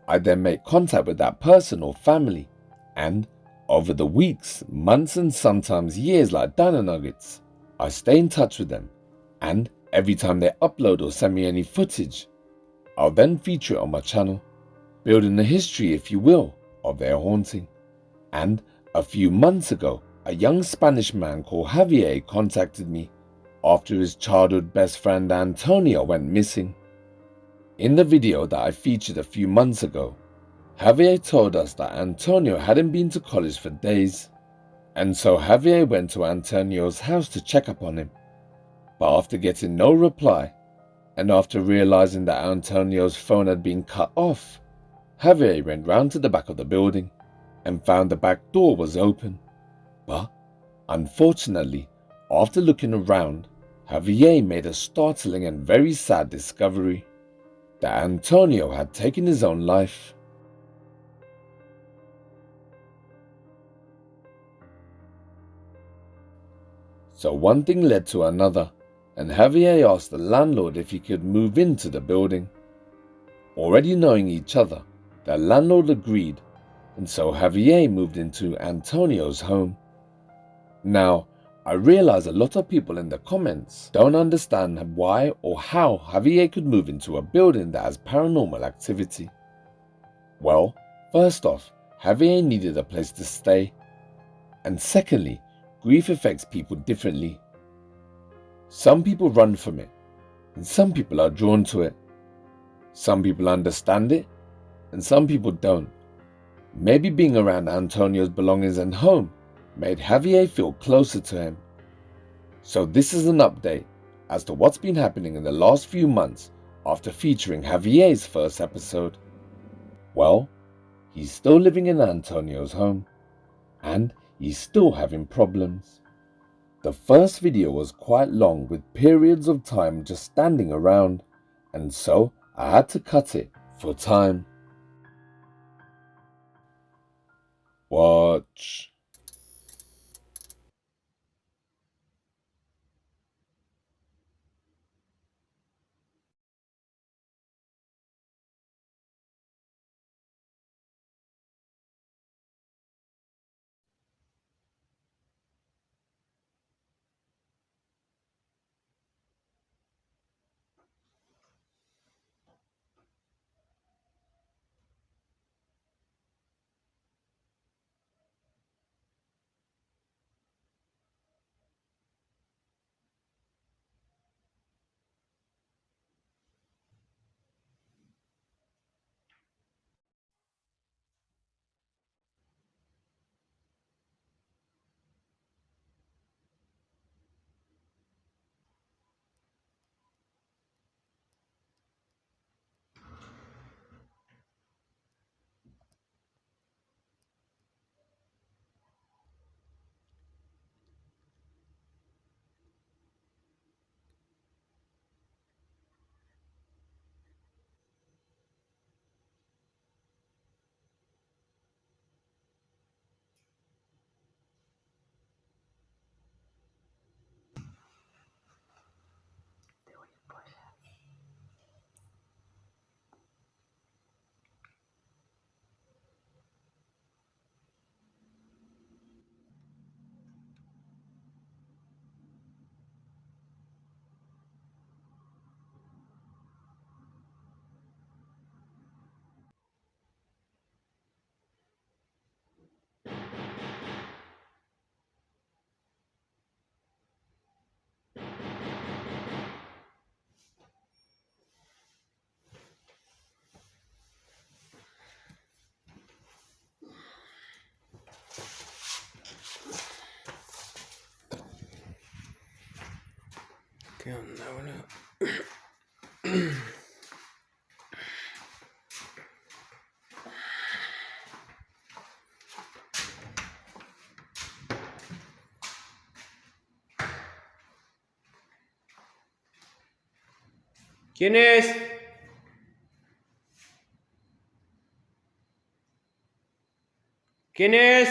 I then make contact with that person or family, and over the weeks, months and sometimes years like Dino Nuggets, I stay in touch with them, and every time they upload or send me any footage, I'll then feature it on my channel, building a history, if you will, of their haunting. And a few months ago, a young Spanish man called Javier contacted me after his childhood best friend Antonio went missing. In the video that I featured a few months ago, Javier told us that Antonio hadn't been to college for days, and so Javier went to Antonio's house to check up on him. But after getting no reply, and after realizing that Antonio's phone had been cut off, Javier went round to the back of the building and found the back door was open. But unfortunately, after looking around, Javier made a startling and very sad discovery: that Antonio had taken his own life. So one thing led to another, and Javier asked the landlord if he could move into the building. Already knowing each other, the landlord agreed, and so Javier moved into Antonio's home. Now, I realize a lot of people in the comments don't understand why or how Javier could move into a building that has paranormal activity. Well, first off, Javier needed a place to stay, and secondly, grief affects people differently. Some people run from it, and some people are drawn to it. Some people understand it, and some people don't. Maybe being around Antonio's belongings and home made Javier feel closer to him. So this is an update as to what's been happening in the last few months after featuring Javier's first episode. Well, he's still living in Antonio's home, and he's still having problems. The first video was quite long with periods of time just standing around, and so I had to cut it for time. Watch. ¿Qué onda, boludo? ¿Quién es? ¿Quién es?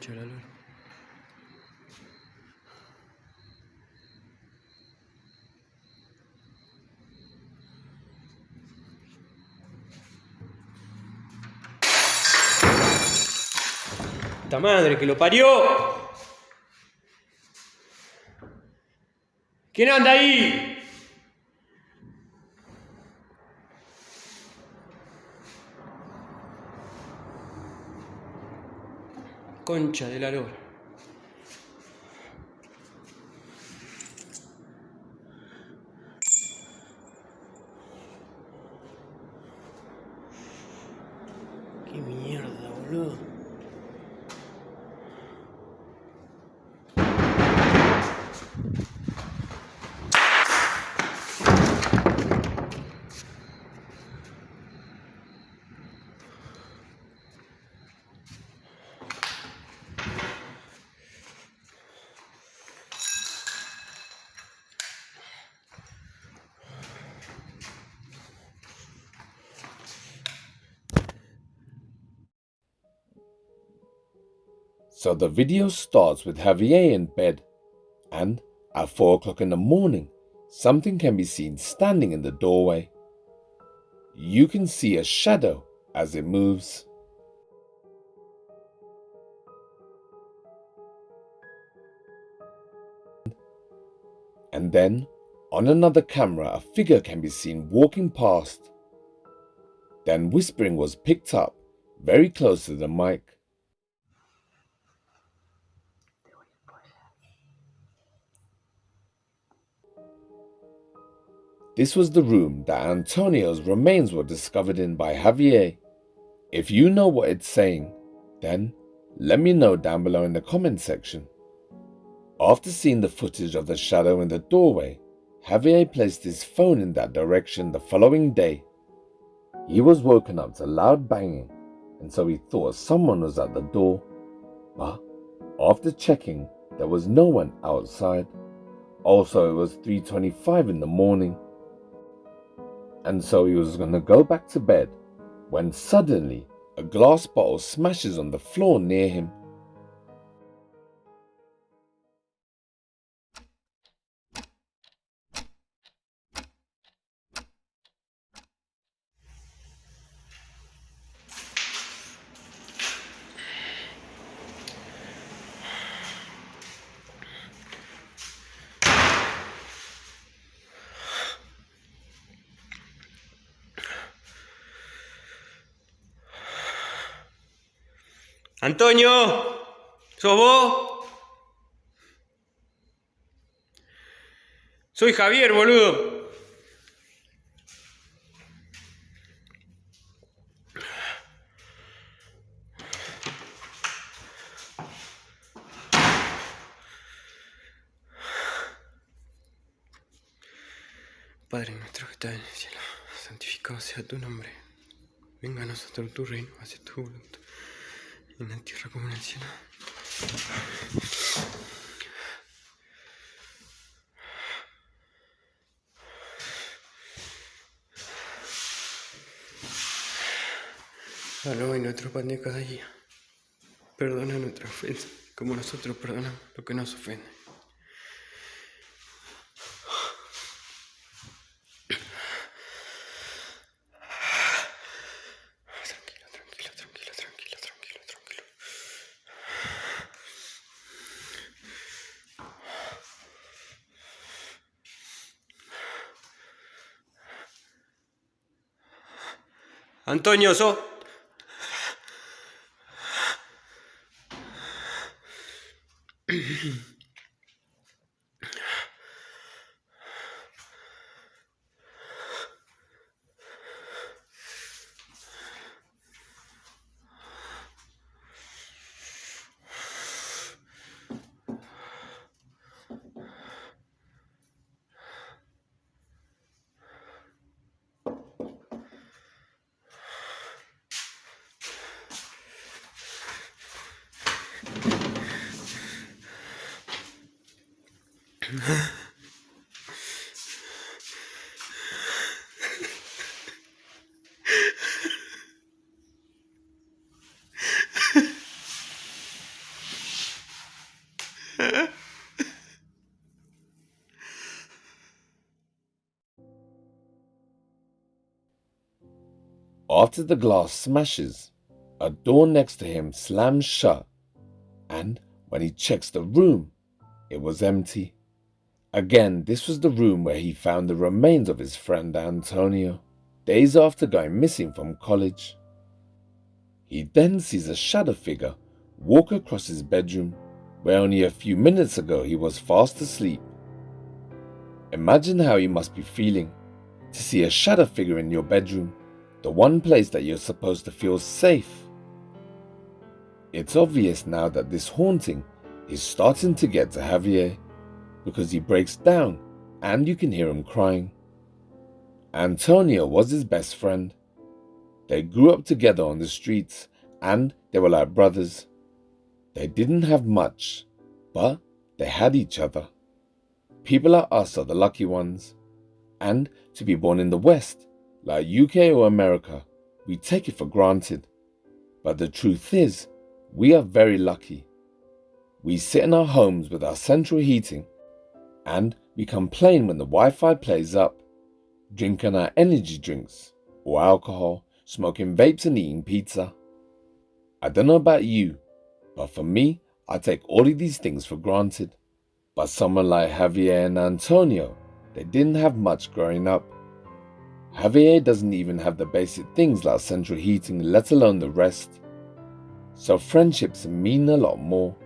Concha la lora. ¡Puta madre que lo parió! ¿Quién anda ahí? Concha de la lora. Qué mierda, boludo. So the video starts with Javier in bed, and at 4 o'clock in the morning, something can be seen standing in the doorway. You can see a shadow as it moves. And then, on another camera, a figure can be seen walking past. Then whispering was picked up very close to the mic. This was the room that Antonio's remains were discovered in by Javier. If you know what it's saying, then let me know down below in the comment section. After seeing the footage of the shadow in the doorway, Javier placed his phone in that direction the following day. He was woken up to loud banging, and so he thought someone was at the door. But after checking, there was no one outside. Also, it was 3:25 in the morning. And so he was going to go back to bed when suddenly a glass bottle smashes on the floor near him. Antonio, ¿sos vos? Soy Javier, boludo. Padre nuestro que estás en el cielo, santificado sea tu nombre. Venga a nosotros tu reino, hace tu voluntad, en la tierra como en el cielo. Danos hoy nuestro pan de cada día. Perdona nuestra ofensa, como nosotros perdonamos lo que nos ofende. Tranquilo. Antonio, ¿sos? After the glass smashes, a door next to him slams shut, and when he checks the room, it was empty. Again, this was the room where he found the remains of his friend Antonio, days after going missing from college. He then sees a shadow figure walk across his bedroom, where only a few minutes ago he was fast asleep. Imagine how you must be feeling to see a shadow figure in your bedroom, the one place that you're supposed to feel safe. It's obvious now that this haunting is starting to get to Javier, because he breaks down and you can hear him crying. Antonio was his best friend. They grew up together on the streets and they were like brothers. They didn't have much, but they had each other. People like us are the lucky ones. And to be born in the West, like UK or America, we take it for granted. But the truth is, we are very lucky. We sit in our homes with our central heating, and we complain when the Wi-Fi plays up, drinking our energy drinks or alcohol, smoking vapes and eating pizza. I don't know about you, but for me, I take all of these things for granted. But someone like Javier and Antonio, they didn't have much growing up. Javier doesn't even have the basic things like central heating, let alone the rest. So friendships mean a lot more.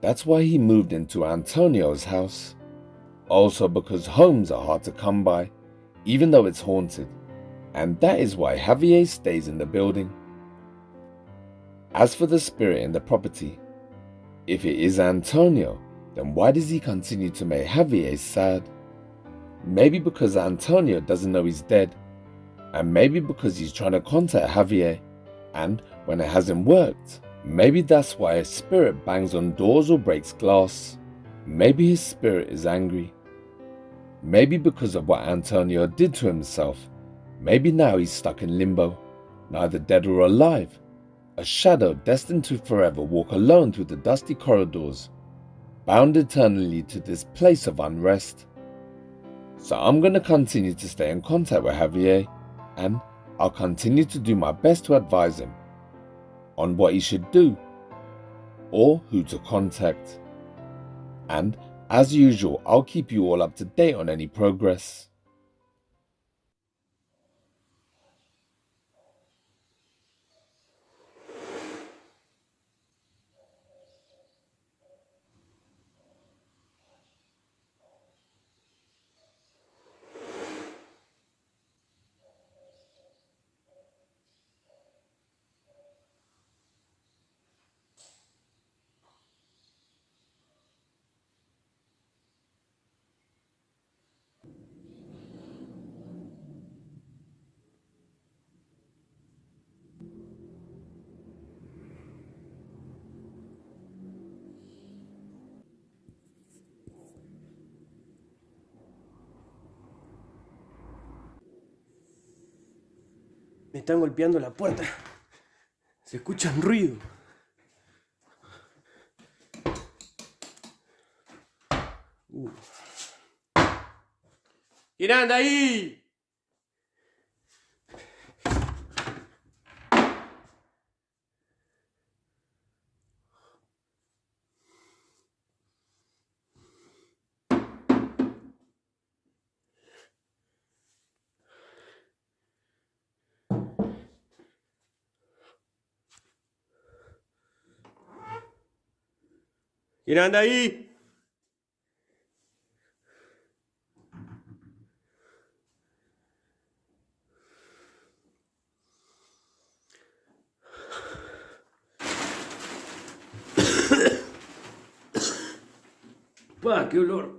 That's why he moved into Antonio's house. Also because homes are hard to come by, even though it's haunted. And that is why Javier stays in the building. As for the spirit in the property, if it is Antonio, then why does he continue to make Javier sad? Maybe because Antonio doesn't know he's dead, and maybe because he's trying to contact Javier, and when it hasn't worked, maybe that's why his spirit bangs on doors or breaks glass. Maybe his spirit is angry. Maybe because of what Antonio did to himself. Maybe now he's stuck in limbo, neither dead or alive, a shadow destined to forever walk alone through the dusty corridors, bound eternally to this place of unrest. So I'm going to continue to stay in contact with Javier, and I'll continue to do my best to advise him on what he should do or who to contact. And as usual, I'll keep you all up to date on any progress. Me están golpeando la puerta. Se escucha un ruido. ¿Quién anda ahí? ¿Quién anda ahí? ¡Pah, qué olor!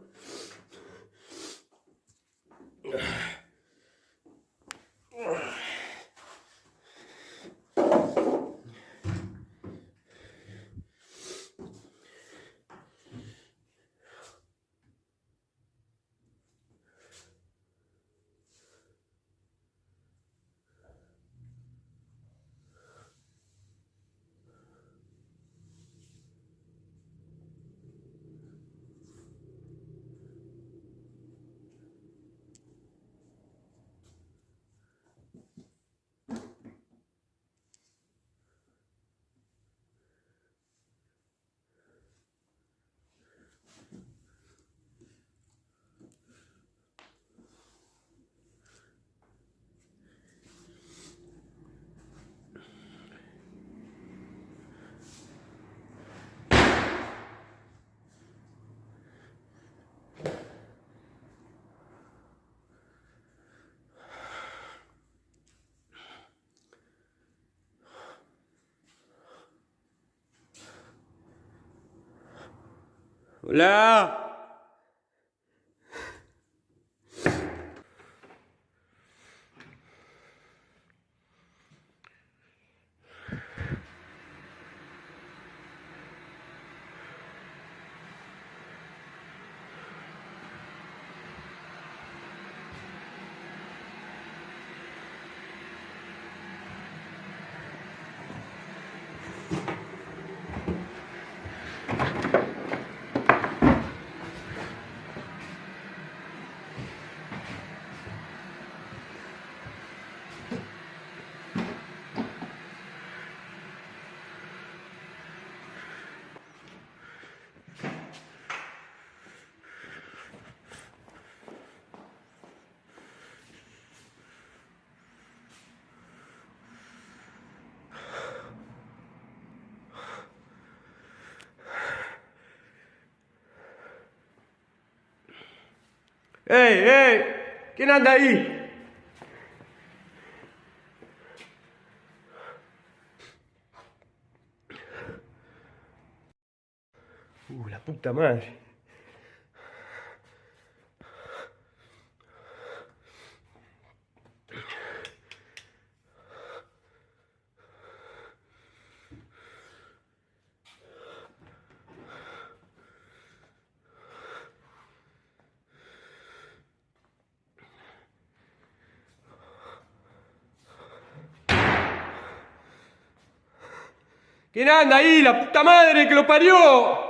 Hola. ¡Ey! ¿Quién anda ahí? La puta madre. ¿Quién anda ahí? ¡La puta madre que lo parió!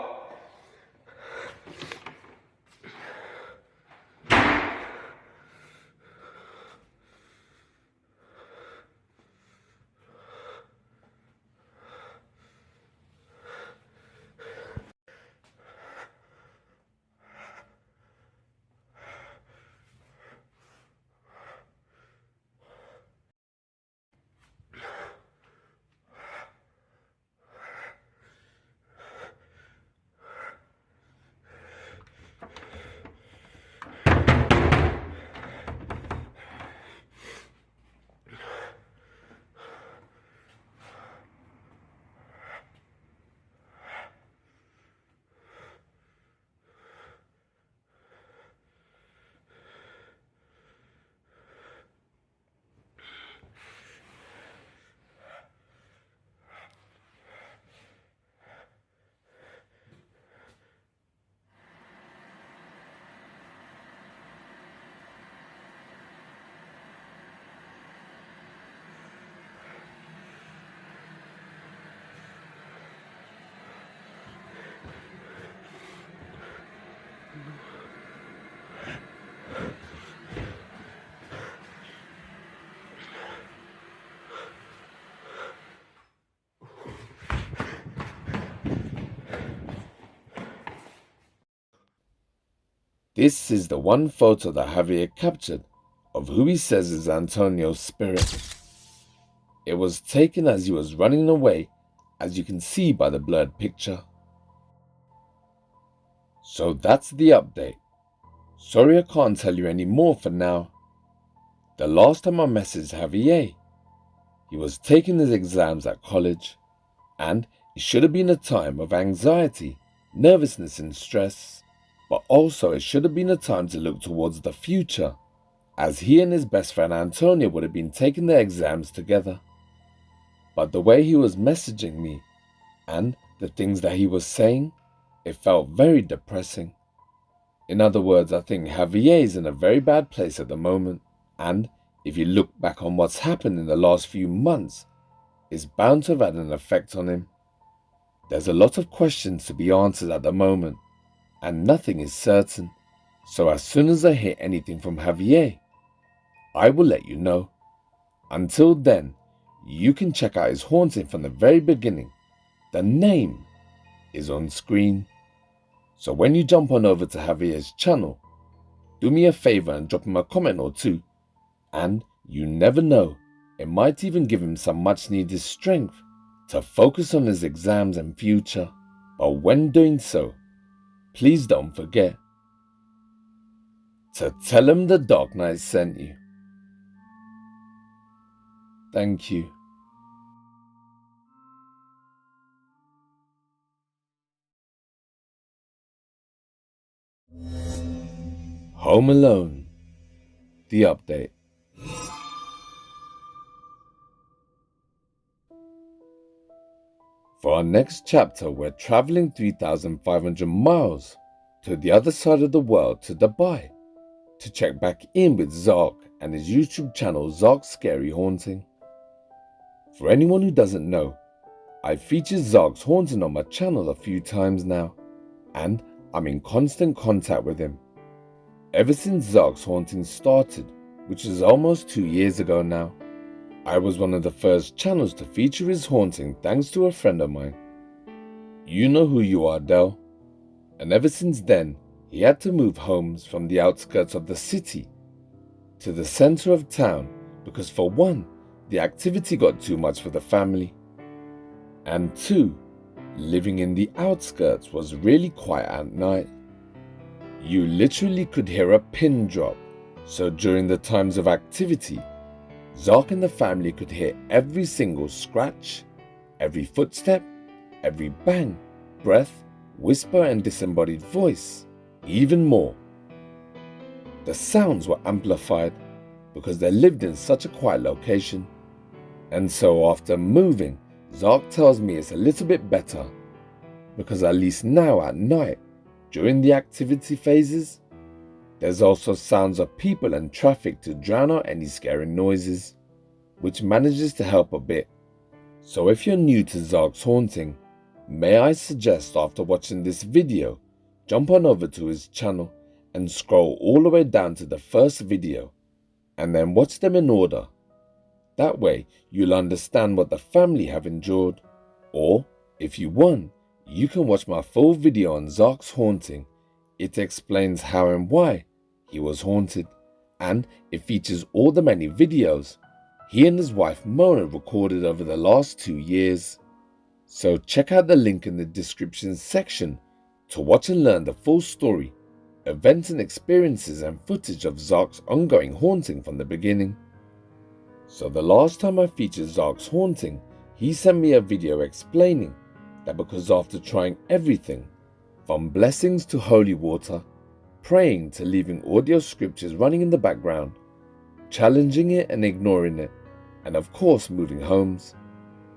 This is the one photo that Javier captured of who he says is Antonio's spirit. It was taken as he was running away, as you can see by the blurred picture. So that's the update. Sorry I can't tell you any more for now. The last time I messaged Javier, he was taking his exams at college, and it should have been a time of anxiety, nervousness and stress, but also it should have been a time to look towards the future, as he and his best friend Antonio would have been taking their exams together. But the way he was messaging me, and the things that he was saying, it felt very depressing. In other words, I think Javier is in a very bad place at the moment, and if you look back on what's happened in the last few months, it's bound to have had an effect on him. There's a lot of questions to be answered at the moment, and nothing is certain. So as soon as I hear anything from Javier, I will let you know. Until then, you can check out his haunting from the very beginning. The name is on screen. So when you jump on over to Javier's channel, do me a favor and drop him a comment or two. And you never know, it might even give him some much needed strength to focus on his exams and future. But when doing so, please don't forget to tell him the Dark Knight sent you. Thank you. Home Alone. The update. For our next chapter, we're traveling 3,500 miles to the other side of the world, to Dubai, to check back in with Zark and his YouTube channel Zark's Scary Haunting. For anyone who doesn't know, I've featured Zark's haunting on my channel a few times now, and I'm in constant contact with him. Ever since Zark's haunting started, which is almost 2 years ago now, I was one of the first channels to feature his haunting thanks to a friend of mine. You know who you are, Del. And ever since then, he had to move homes from the outskirts of the city to the center of town because, for one, the activity got too much for the family, and two, living in the outskirts was really quiet at night. You literally could hear a pin drop, so during the times of activity, Zark and the family could hear every single scratch, every footstep, every bang, breath, whisper and disembodied voice, even more. The sounds were amplified because they lived in such a quiet location. And so after moving, Zark tells me it's a little bit better because at least now at night, during the activity phases, there's also sounds of people and traffic to drown out any scary noises, which manages to help a bit. So if you're new to Zark's haunting, may I suggest after watching this video, jump on over to his channel and scroll all the way down to the first video, and then watch them in order. That way you'll understand what the family have endured, or if you want, you can watch my full video on Zark's haunting. It explains how and why he was haunted, and it features all the many videos he and his wife Mona recorded over the last 2 years. So check out the link in the description section to watch and learn the full story, events and experiences and footage of Zark's ongoing haunting from the beginning. So the last time I featured Zark's haunting, he sent me a video explaining that because after trying everything, from blessings to holy water, praying to leaving audio scriptures running in the background, challenging it and ignoring it, and of course moving homes,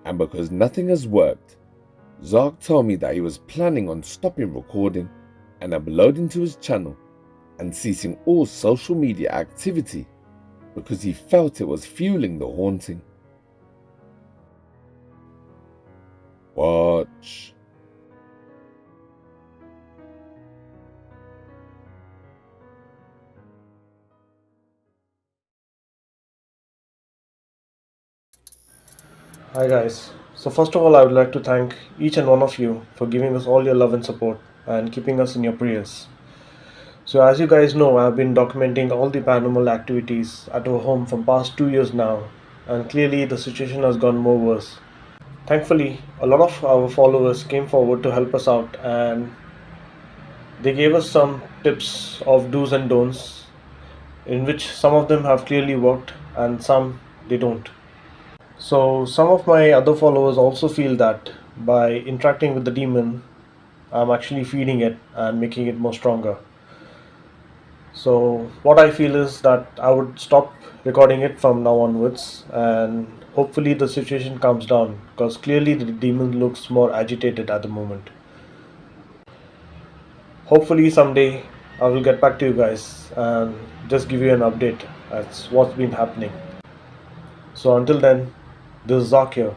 and because nothing has worked, Zark told me that he was planning on stopping recording and uploading to his channel and ceasing all social media activity because he felt it was fueling the haunting. Watch. Hi guys, so first of all I would like to thank each and one of you for giving us all your love and support and keeping us in your prayers. So as you guys know, I have been documenting all the paranormal activities at our home for past 2 years now, and clearly the situation has gone more worse. Thankfully, a lot of our followers came forward to help us out, and they gave us some tips of do's and don'ts, in which some of them have clearly worked and some they don't. So some of my other followers also feel that by interacting with the demon, I'm actually feeding it and making it more stronger. So what I feel is that I would stop recording it from now onwards, and hopefully the situation calms down, because clearly the demon looks more agitated at the moment. Hopefully someday I will get back to you guys and just give you an update as what's been happening. So until then, this is Zark here,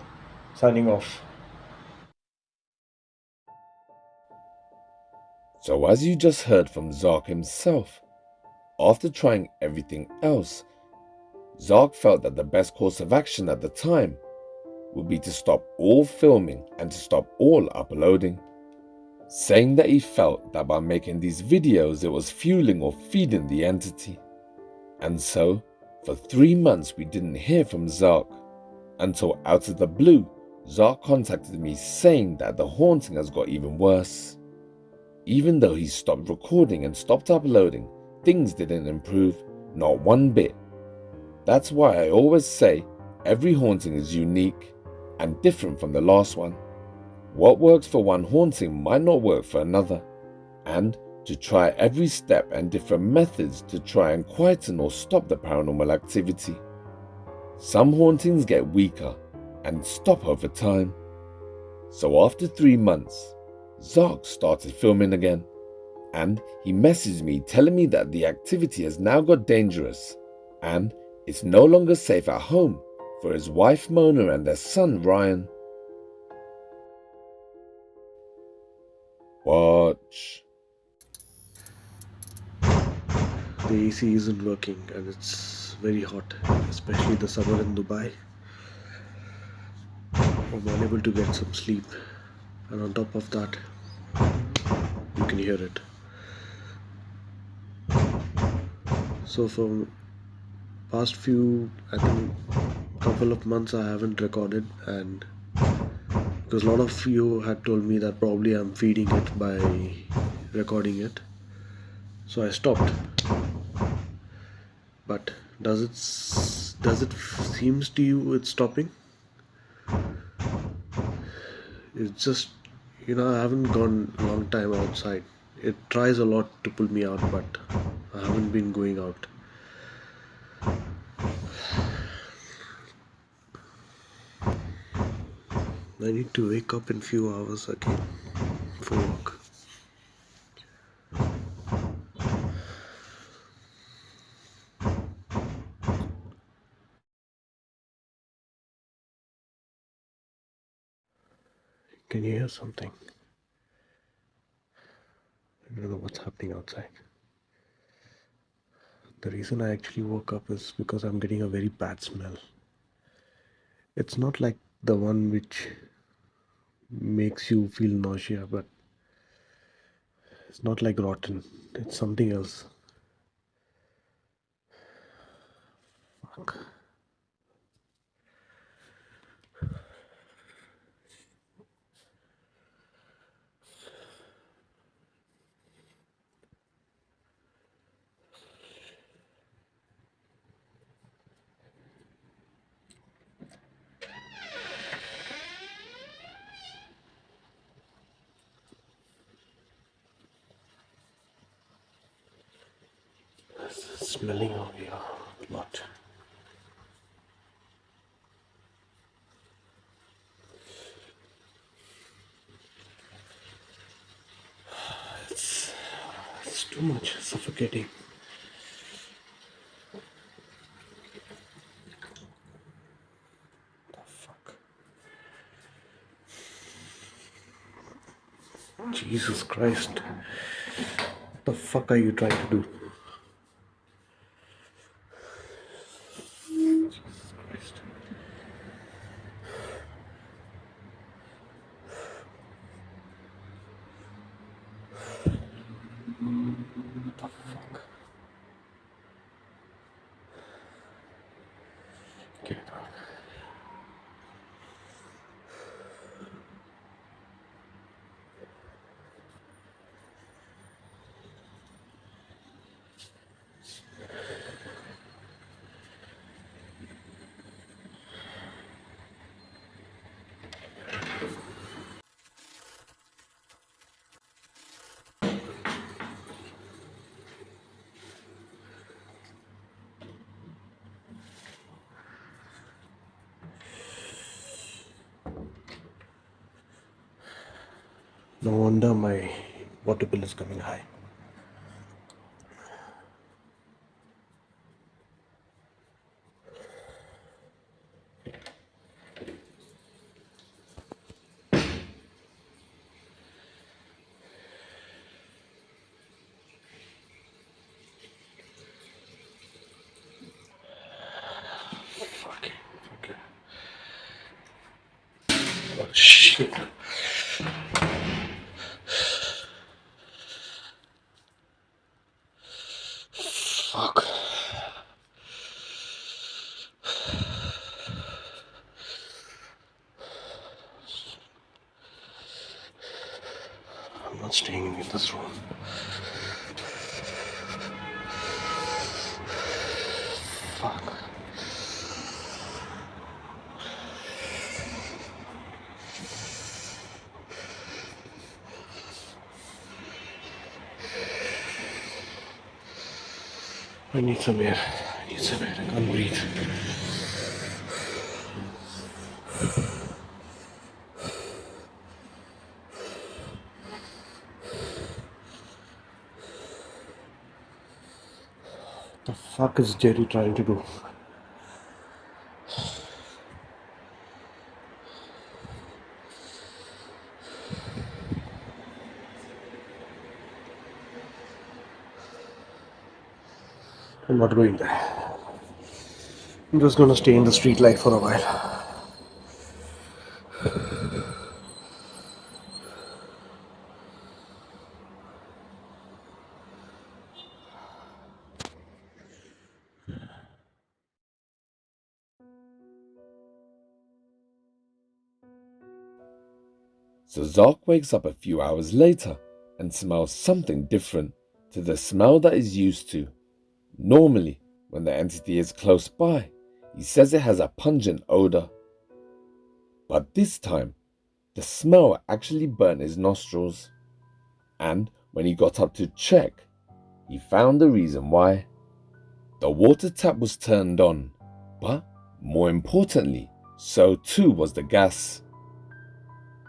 signing off. So as you just heard from Zark himself, after trying everything else, Zark felt that the best course of action at the time would be to stop all filming and to stop all uploading, saying that he felt that by making these videos it was fueling or feeding the entity. And so, for 3 months we didn't hear from Zark, until out of the blue, Zark contacted me saying that the haunting has got even worse. Even though he stopped recording and stopped uploading, things didn't improve, not one bit. That's why I always say every haunting is unique and different from the last one. What works for one haunting might not work for another, and to try every step and different methods to try and quieten or stop the paranormal activity. Some hauntings get weaker and stop over time. So after 3 months, Zark started filming again, and he messaged me telling me that the activity has now got dangerous and it's no longer safe at home for his wife Mona and their son Ryan. Watch. The AC isn't working and it's very hot, especially the summer in Dubai. I'm unable to get some sleep, and on top of that, you can hear it. So for past few, I think, couple of months I haven't recorded, and because a lot of you had told me that probably I'm feeding it by recording it, so I stopped. But does it seems to you it's stopping? It's just, I haven't gone a long time outside. It tries a lot to pull me out, but I haven't been going out. I need to wake up in few hours again for work. Can you hear something? I don't know what's happening outside. The reason I actually woke up is because I'm getting a very bad smell. It's not like the one which makes you feel nausea, but it's not like rotten. It's something else. Fuck. It's smelling over here a lot. It's too much, suffocating. The fuck? Jesus Christ. What the fuck are you trying to do? Jesus Christ. What the fuck? Get it out. No wonder my water bill is coming high. Fuck. Okay. Oh shit. Fuck. I'm not staying in this room. Fuck. I need some air. I can't breathe. The fuck is Jerry trying to do? I'm not going there. I'm just gonna stay in the street light for a while. So Zark wakes up a few hours later and smells something different to the smell that he's used to. Normally, when the entity is close by, he says it has a pungent odor. But this time, the smell actually burnt his nostrils. And when he got up to check, he found the reason why. The water tap was turned on, but more importantly, so too was the gas.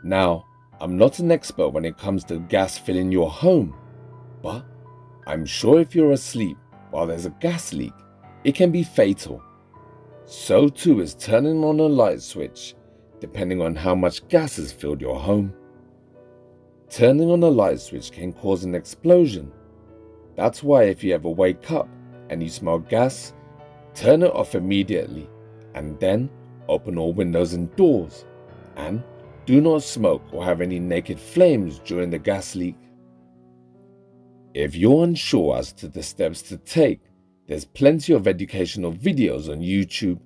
Now, I'm not an expert when it comes to gas filling your home, but I'm sure if you're asleep while there's a gas leak, it can be fatal. So too is turning on a light switch, depending on how much gas has filled your home. Turning on a light switch can cause an explosion. That's why if you ever wake up and you smell gas, turn it off immediately and then open all windows and doors, and do not smoke or have any naked flames during the gas leak. If you're unsure as to the steps to take, there's plenty of educational videos on YouTube.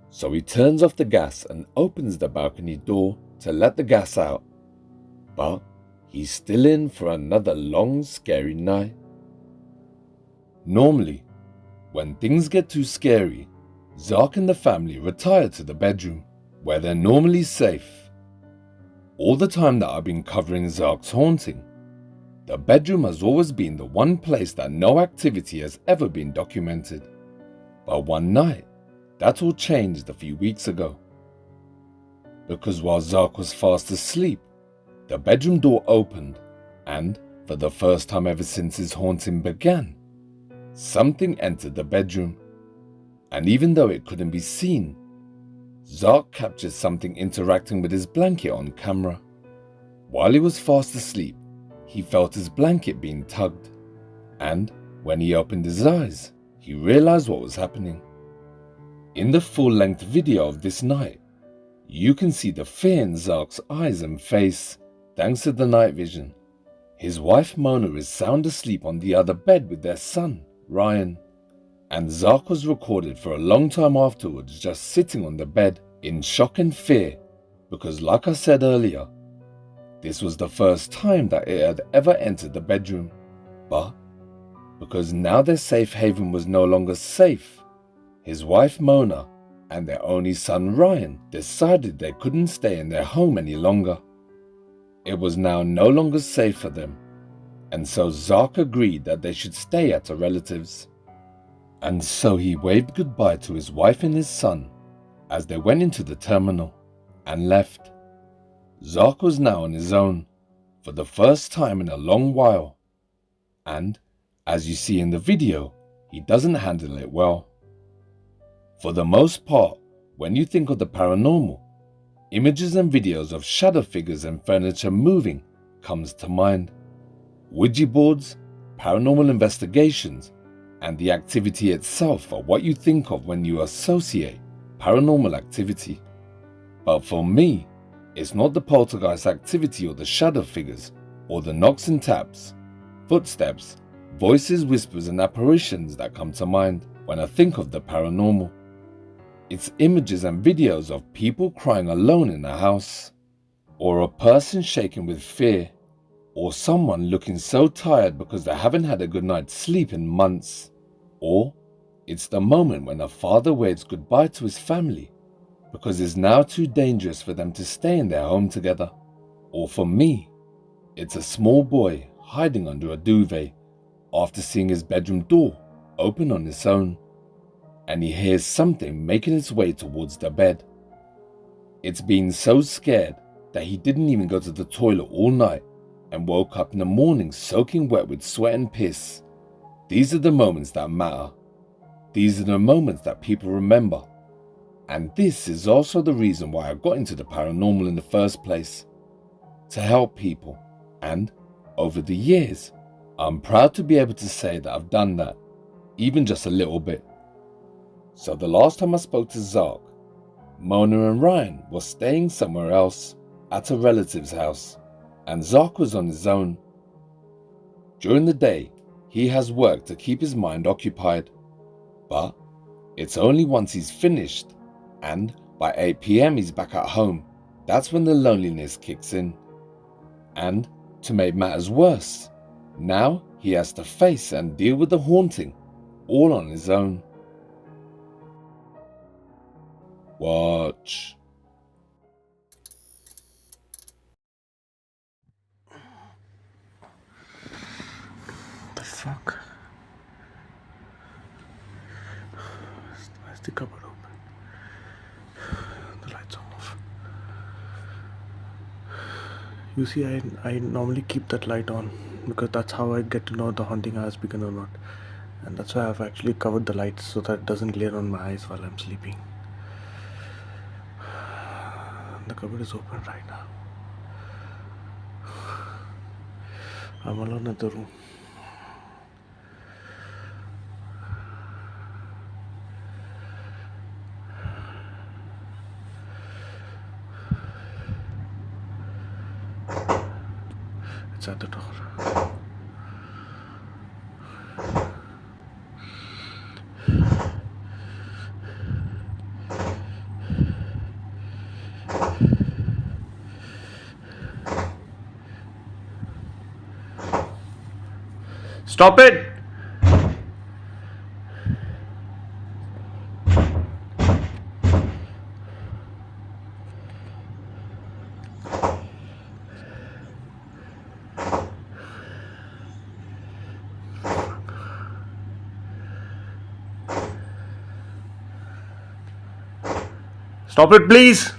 So he turns off the gas and opens the balcony door to let the gas out. But he's still in for another long, scary night. Normally, when things get too scary, Zark and the family retire to the bedroom, where they're normally safe. All the time that I've been covering Zark's haunting, the bedroom has always been the one place that no activity has ever been documented. But one night, that all changed a few weeks ago. Because while Zark was fast asleep, the bedroom door opened, and for the first time ever since his haunting began, something entered the bedroom. And even though it couldn't be seen, Zark captured something interacting with his blanket on camera. While he was fast asleep, he felt his blanket being tugged, and when he opened his eyes, he realized what was happening. In the full-length video of this night, you can see the fear in Zark's eyes and face, thanks to the night vision. His wife Mona is sound asleep on the other bed with their son, Ryan, and Zark was recorded for a long time afterwards just sitting on the bed in shock and fear, because like I said earlier, this was the first time that it had ever entered the bedroom. But because now their safe haven was no longer safe, his wife Mona and their only son Ryan decided they couldn't stay in their home any longer. It was now no longer safe for them, and so Zark agreed that they should stay at a relative's. And so he waved goodbye to his wife and his son as they went into the terminal and left. Zark was now on his own for the first time in a long while, and as you see in the video, he doesn't handle it well. For the most part, when you think of the paranormal, images and videos of shadow figures and furniture moving comes to mind. Ouija boards, paranormal investigations, and the activity itself are what you think of when you associate paranormal activity. But for me, it's not the poltergeist activity or the shadow figures, or the knocks and taps, footsteps, voices, whispers and apparitions that come to mind when I think of the paranormal. It's images and videos of people crying alone in a house, or a person shaking with fear, or someone looking so tired because they haven't had a good night's sleep in months, or it's the moment when a father waves goodbye to his family because it's now too dangerous for them to stay in their home together. Or for me, it's a small boy hiding under a duvet, after seeing his bedroom door open on its own, and he hears something making its way towards the bed. It's been so scared that he didn't even go to the toilet all night and woke up in the morning soaking wet with sweat and piss. These are the moments that matter. These are the moments that people remember. And this is also the reason why I got into the paranormal in the first place. To help people. And, over the years, I'm proud to be able to say that I've done that, even just a little bit. So the last time I spoke to Zark, Mona and Ryan were staying somewhere else, at a relative's house, and Zark was on his own. During the day, he has work to keep his mind occupied, but it's only once he's finished, and by 8 PM he's back at home, that's when the loneliness kicks in. And, to make matters worse, now he has to face and deal with the haunting, all on his own. Watch. The fuck? Where's the cupboard open? The lights are off. You see, I normally keep that light on because that's how I get to know the haunting has begun or not. And that's why I've actually covered the lights so that it doesn't glare on my eyes while I'm sleeping. The cupboard is open right now. I'm alone in the room. It's at the door. Stop it! Stop it, please!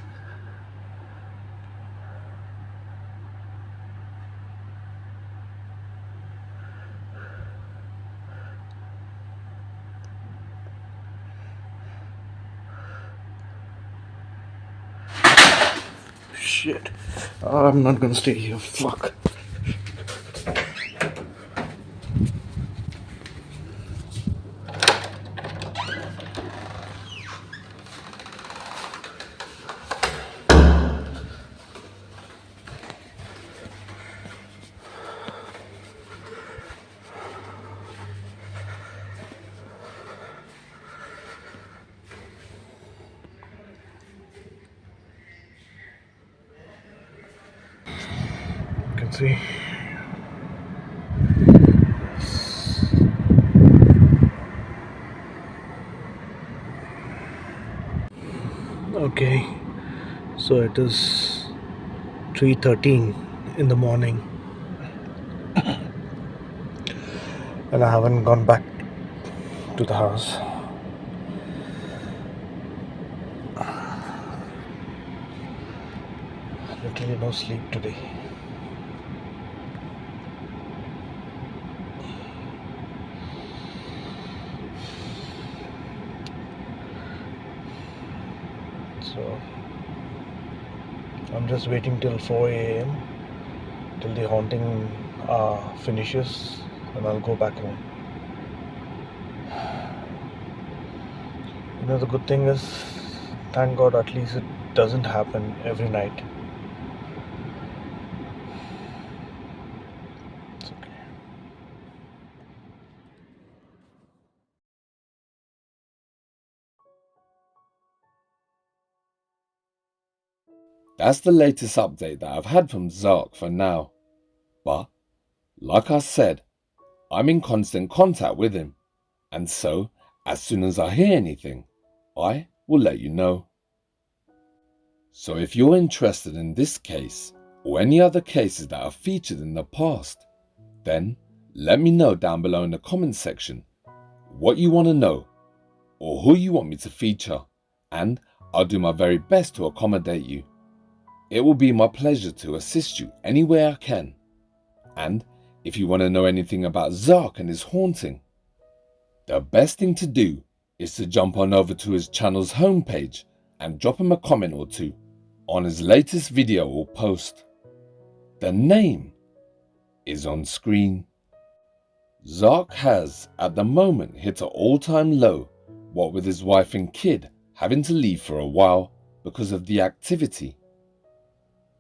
Shit. I'm not gonna stay here. Fuck. See. Okay, so it is 3:13 in the morning and I haven't gone back to the house. Literally no sleep today. So I'm just waiting till 4 AM till the haunting finishes and I'll go back home. You know, the good thing is, thank God, at least it doesn't happen every night. It's okay. That's the latest update that I've had from Zark for now. But, like I said, I'm in constant contact with him. And so, as soon as I hear anything, I will let you know. So if you're interested in this case, or any other cases that are featured in the past, then Let me know down below in the comments section what you want to know or who you want me to feature, and I'll do my very best to accommodate you. It will be my pleasure to assist you any way I can. And if you want to know anything about Zark and his haunting, the best thing to do is to jump on over to his channel's homepage and drop him a comment or two on his latest video or post. The name is on screen. Zark has, at the moment, hit an all-time low, what with his wife and kid having to leave for a while because of the activity.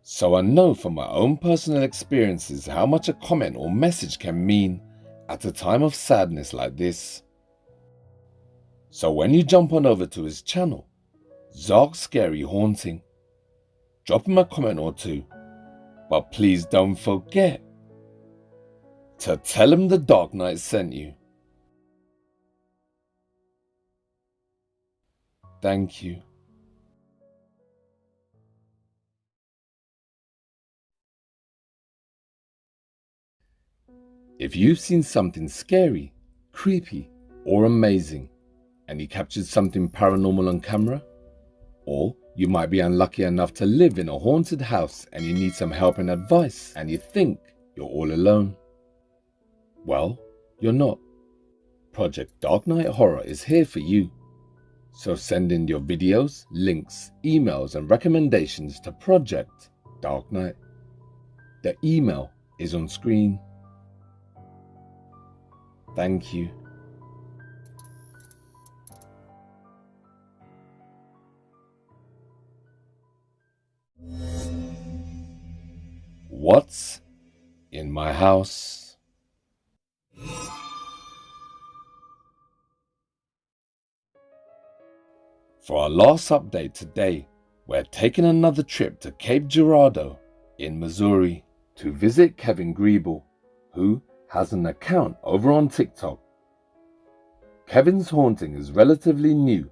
So I know from my own personal experiences how much a comment or message can mean at a time of sadness like this. So when you jump on over to his channel, Zark's Scary Haunting, drop him a comment or two, but please don't forget to tell him the Dark Knight sent you. Thank you. If you've seen something scary, creepy, or amazing, and you captured something paranormal on camera, or you might be unlucky enough to live in a haunted house and you need some help and advice and you think you're all alone, well, you're not. Project Dark Knight Horror is here for you. So send in your videos, links, emails and recommendations to Project Dark Knight. The email is on screen. Thank you. What's in my house? For our last update today, we're taking another trip to Cape Girardeau in Missouri to visit Kevin Griebel, who has an account over on TikTok. Kevin's haunting is relatively new.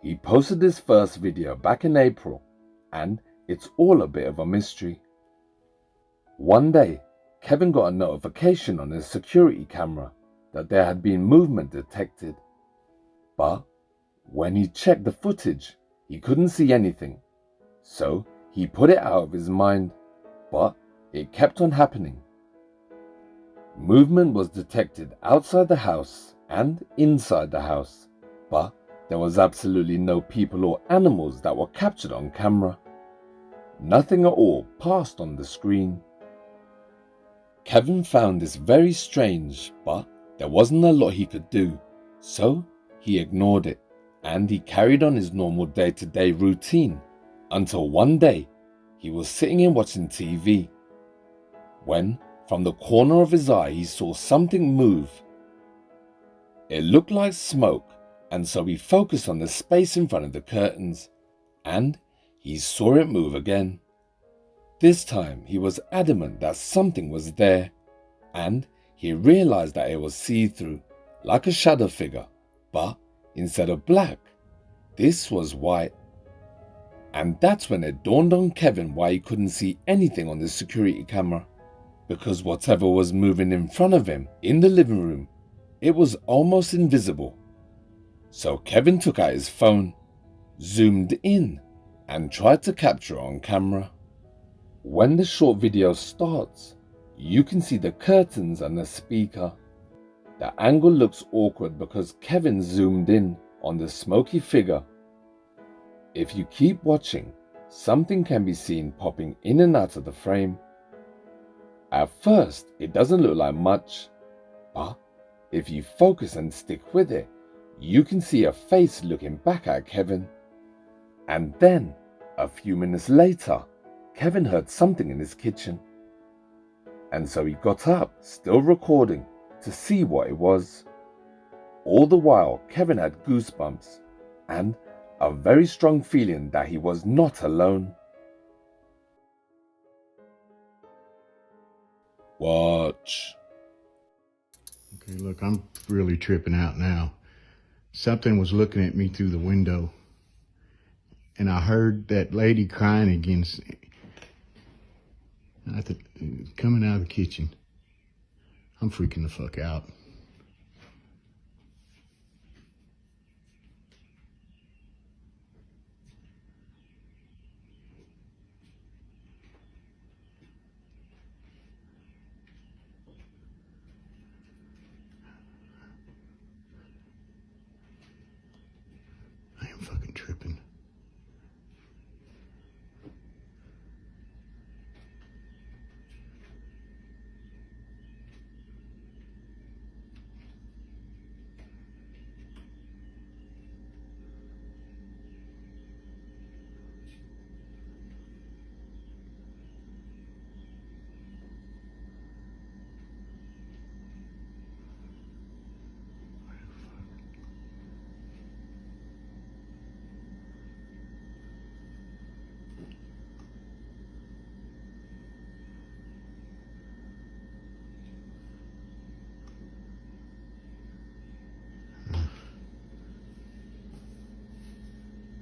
He posted his first video back in April, and it's all a bit of a mystery. One day, Kevin got a notification on his security camera that there had been movement detected, but when he checked the footage, he couldn't see anything, so he put it out of his mind, but it kept on happening. Movement was detected outside the house and inside the house, but there was absolutely no people or animals that were captured on camera. Nothing at all passed on the screen. Kevin found this very strange, but there wasn't a lot he could do, so he ignored it and he carried on his normal day-to-day routine until one day he was sitting and watching TV when from the corner of his eye he saw something move. It looked like smoke, and so he focused on the space in front of the curtains and he saw it move again. This time he was adamant that something was there, and he realized that it was see-through, like a shadow figure, but instead of black, this was white. And that's when it dawned on Kevin why he couldn't see anything on the security camera, because whatever was moving in front of him in the living room, it was almost invisible. So Kevin took out his phone, zoomed in, and tried to capture it on camera. When the short video starts, you can see the curtains and the speaker. The angle looks awkward because Kevin zoomed in on the smoky figure. If you keep watching, something can be seen popping in and out of the frame. At first, it doesn't look like much, but if you focus and stick with it, you can see a face looking back at Kevin. And then, a few minutes later, Kevin heard something in his kitchen. And so he got up, still recording, to see what it was. All the while, Kevin had goosebumps and a very strong feeling that he was not alone. Watch. Okay, look, I'm really tripping out now. Something was looking at me through the window, and I heard that lady crying again, coming out of the kitchen. I'm freaking the fuck out. I am fucking tripping.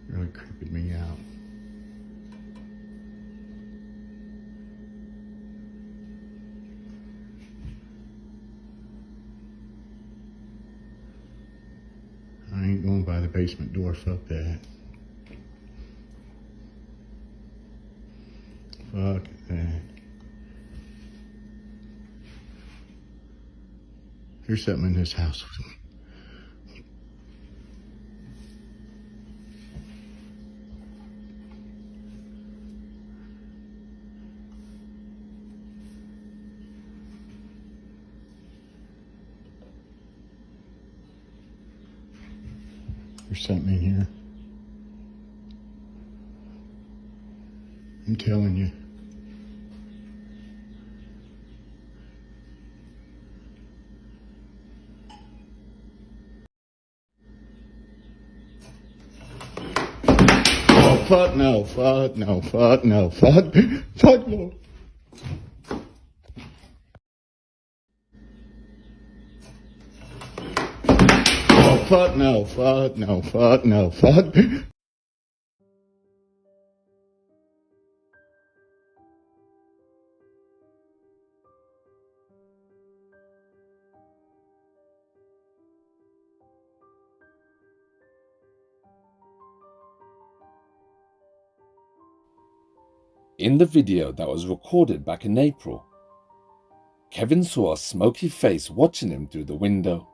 Really creeping me out. I ain't going by the basement door, fuck that. Fuck that. There's something in this house. There's something in here. I'm telling you. Oh, fuck no, fuck no, fuck no, fuck, fuck no. Oh, fuck no, fuck no, fuck no, fuck. In the video that was recorded back in April, Kevin saw a smoky face watching him through the window,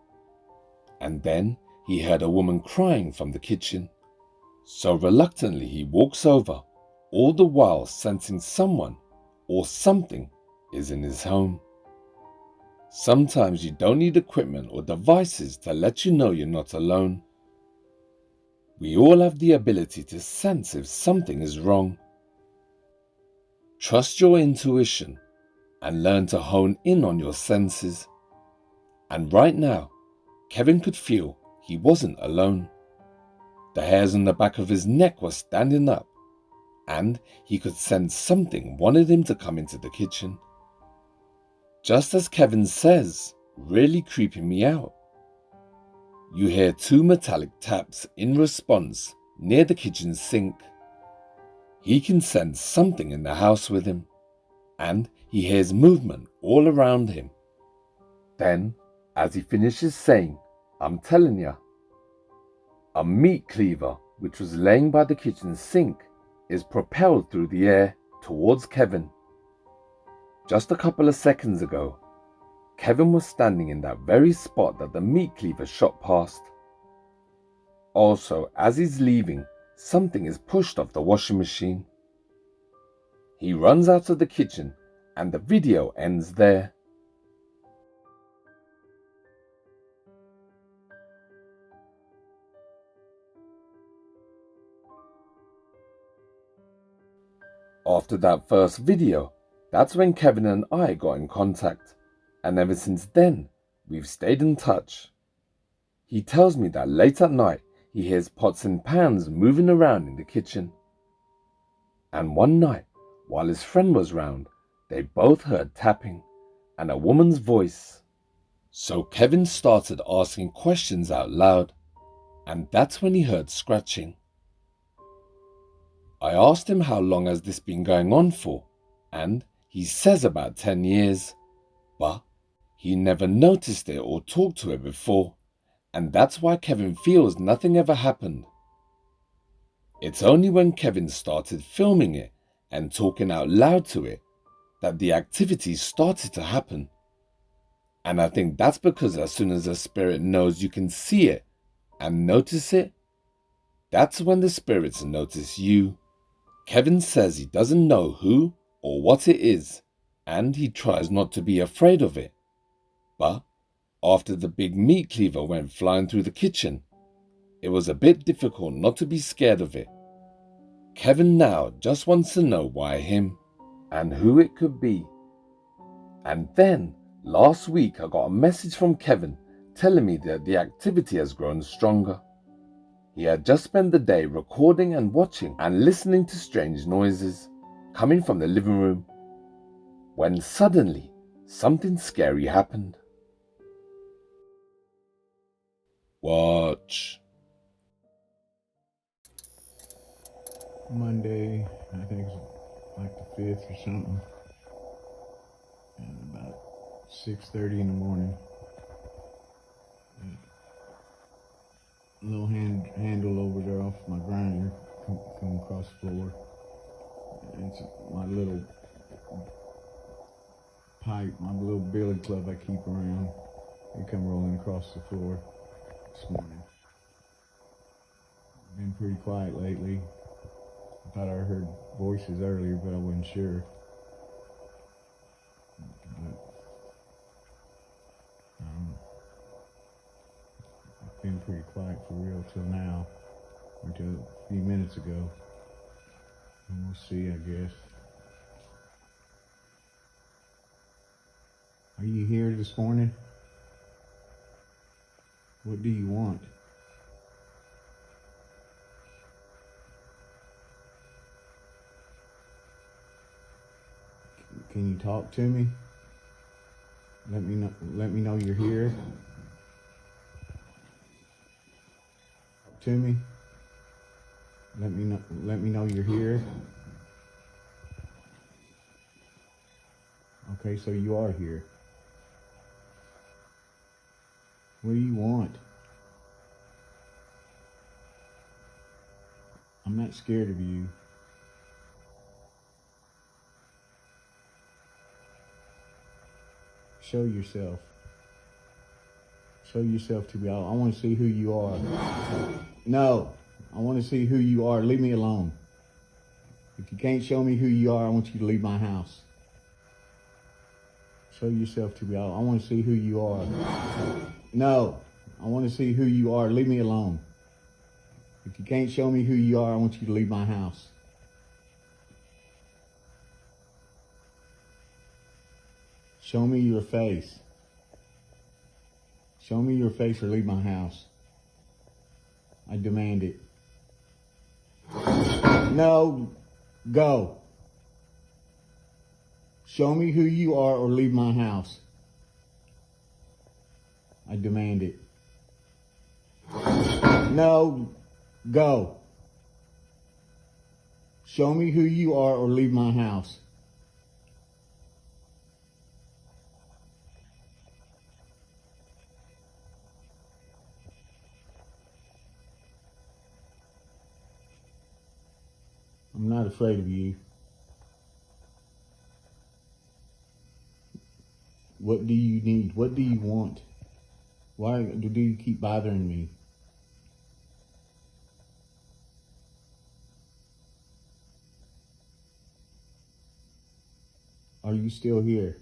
and then he heard a woman crying from the kitchen. So reluctantly he walks over, all the while sensing someone or something is in his home. Sometimes you don't need equipment or devices to let you know you're not alone. We all have the ability to sense if something is wrong. Trust your intuition and learn to hone in on your senses. And right now, Kevin could feel he wasn't alone. The hairs on the back of his neck were standing up, and he could sense something wanted him to come into the kitchen. Just as Kevin says, really creeping me out. You hear two metallic taps in response near the kitchen sink. He can sense something in the house with him, and he hears movement all around him. Then, as he finishes saying, "I'm telling ya," a meat cleaver, which was laying by the kitchen sink, is propelled through the air towards Kevin. Just a couple of seconds ago, Kevin was standing in that very spot that the meat cleaver shot past. Also, as he's leaving, something is pushed off the washing machine. He runs out of the kitchen and the video ends there. After that first video, that's when Kevin and I got in contact, and ever since then, we've stayed in touch. He tells me that late at night, he hears pots and pans moving around in the kitchen. And one night, while his friend was round, they both heard tapping and a woman's voice. So Kevin started asking questions out loud, and that's when he heard scratching. I asked him how long has this been going on for, and he says about 10 years, but He never noticed it or talked to it before, and that's why Kevin feels nothing ever happened. It's only when Kevin started filming it and talking out loud to it that the activities started to happen. And I think that's because as soon as a spirit knows you can see it and notice it, that's when the spirits notice you. Kevin says he doesn't know who or what it is, and he tries not to be afraid of it. But after the big meat cleaver went flying through the kitchen, it was a bit difficult not to be scared of it. Kevin now just wants to know why him and who it could be. And then last week I got a message from Kevin telling me that the activity has grown stronger. He had just spent the day recording and watching and listening to strange noises coming from the living room, when suddenly something scary happened. Watch. Monday, I think it's like the 5th or something, and about 6:30 in the morning. A little handle over there off my grinder come across the floor. It's my little pipe, my little billy club I keep around. It come rolling across the floor this morning. Been pretty quiet lately. I thought I heard voices earlier, but I wasn't sure. But, it's been pretty quiet for real till now, until a few minutes ago. And we'll see, I guess. Are you here this morning? What do you want? Can you talk to me? Let me know you're here. To me. Let me know you're here. Okay, so you are here. What do you want? I'm not scared of you. Show yourself. Show yourself to me. I want to see who you are. No, I want to see who you are. Leave me alone. If you can't show me who you are, I want you to leave my house. Show yourself to me. I want to see who you are. No, I want to see who you are. Leave me alone. If you can't show me who you are, I want you to leave my house. Show me your face. Show me your face or leave my house. I demand it. No, go. Show me who you are or leave my house. I demand it. No, go. Show me who you are or leave my house. I'm not afraid of you. What do you need? What do you want? Why do you keep bothering me? Are you still here?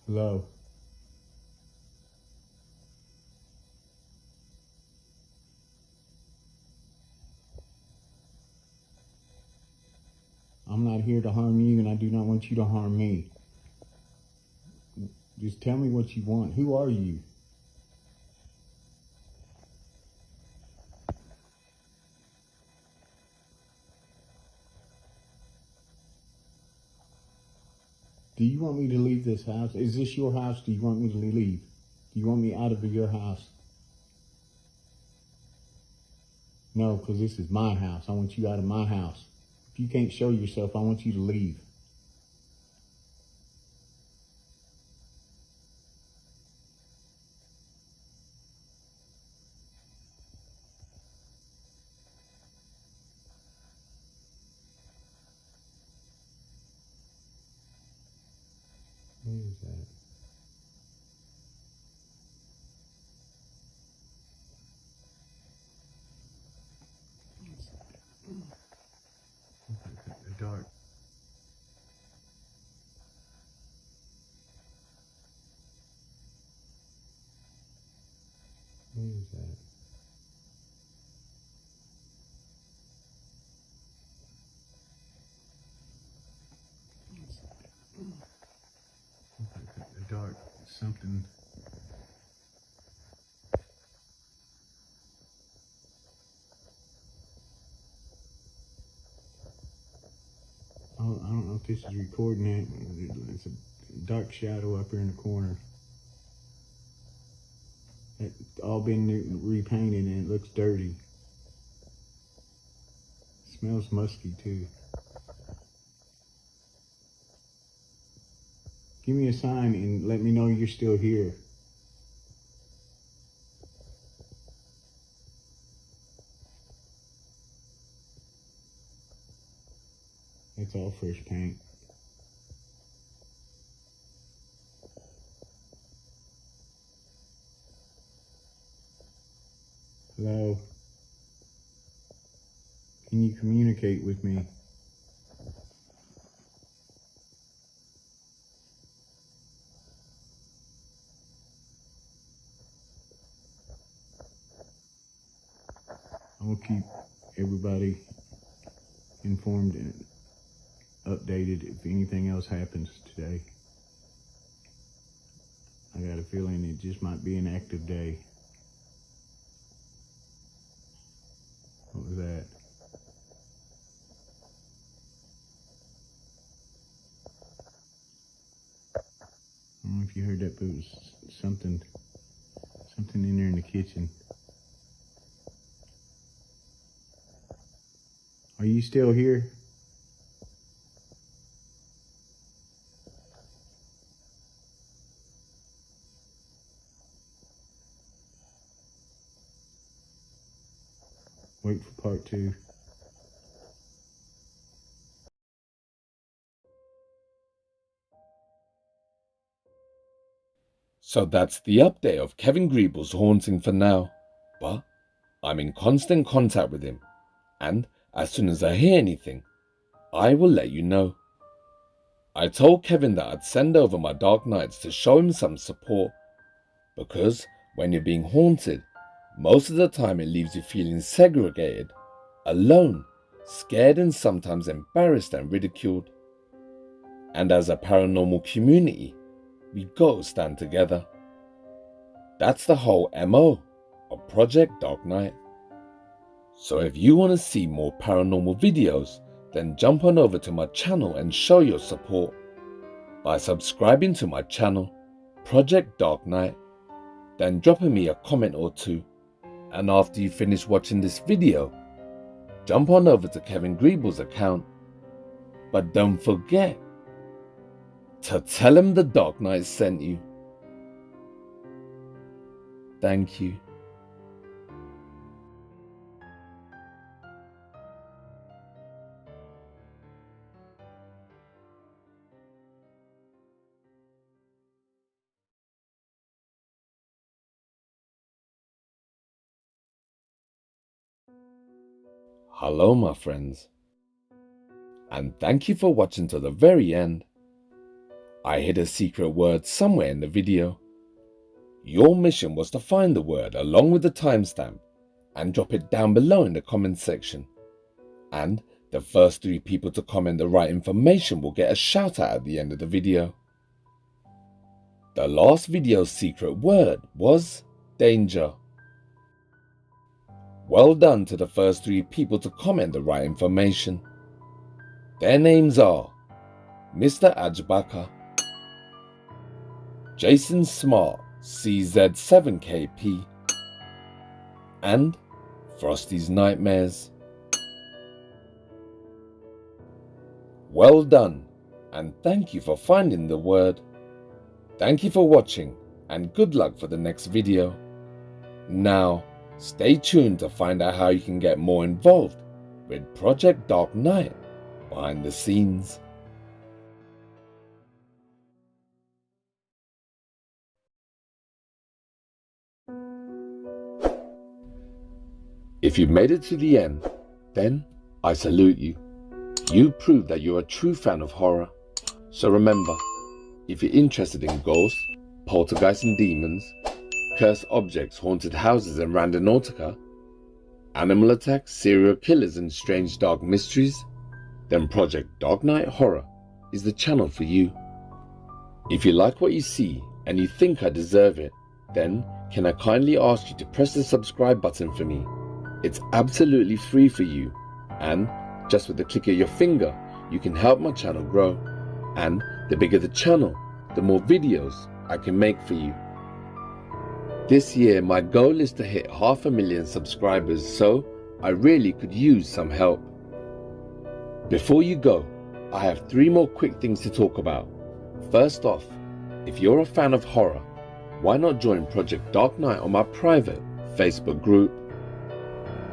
Hello? I'm not here to harm you, and I do not want you to harm me. Just tell me what you want. Who are you? Do you want me to leave this house? Is this your house? Do you want me to leave? Do you want me out of your house? No, because this is my house. I want you out of my house. If you can't show yourself, I want you to leave. Where is that? The dark. Where is that? The dark. Something. I don't know if this is recording it. It's a dark shadow up here in the corner. It's all been repainted and it looks dirty. Smells musky too. Give me a sign and let me know you're still here. It's all fresh paint. Hello? Can you communicate with me? I'm gonna keep everybody informed and updated if anything else happens today. I got a feeling it just might be an active day. What was that? I don't know if you heard that, but it was something in there in the kitchen. Are you still here? Wait for part 2. So that's the update of Kevin Griebel's haunting for now, but I'm in constant contact with him, and as soon as I hear anything, I will let you know. I told Kevin that I'd send over my Dark Knights to show him some support, because when you're being haunted, most of the time it leaves you feeling segregated, alone, scared and sometimes embarrassed and ridiculed. And as a paranormal community, we gotta stand together. That's the whole MO of Project Dark Knight. So if you want to see more paranormal videos, then jump on over to my channel and show your support by subscribing to my channel, Project Dark Knight, then dropping me a comment or two, and after you finish watching this video, jump on over to Kevin Griebel's account, but don't forget to tell him the Dark Knight sent you. Thank you. Hello my friends, and thank you for watching to the very end. I hid a secret word somewhere in the video. Your mission was to find the word along with the timestamp and drop it down below in the comment section. And the first 3 people to comment the right information will get a shout out at the end of the video. The last video's secret word was danger. Well done to the first 3 people to comment the right information. Their names are Mr. Ajbaka, Jason Smart CZ7KP, and Frosty's nightmares. Well done, and thank you for finding the word. Thank you for watching, and good luck for the next video. Now, stay tuned to find out how you can get more involved with Project Dark Knight behind the scenes. If you've made it to the end, then I salute you. You prove that you're a true fan of horror. So remember, if you're interested in ghosts, poltergeists and demons, cursed objects, haunted houses and randonautica, animal attacks, serial killers and strange dark mysteries, then Project Dark Knight Horror is the channel for you. If you like what you see and you think I deserve it, then can I kindly ask you to press the subscribe button for me? It's absolutely free for you, and just with the click of your finger, you can help my channel grow. And the bigger the channel, the more videos I can make for you. This year my goal is to hit 500,000 subscribers, so I really could use some help. Before you go, I have 3 more quick things to talk about. First off, if you're a fan of horror, why not join Project Dark Knight on my private Facebook group?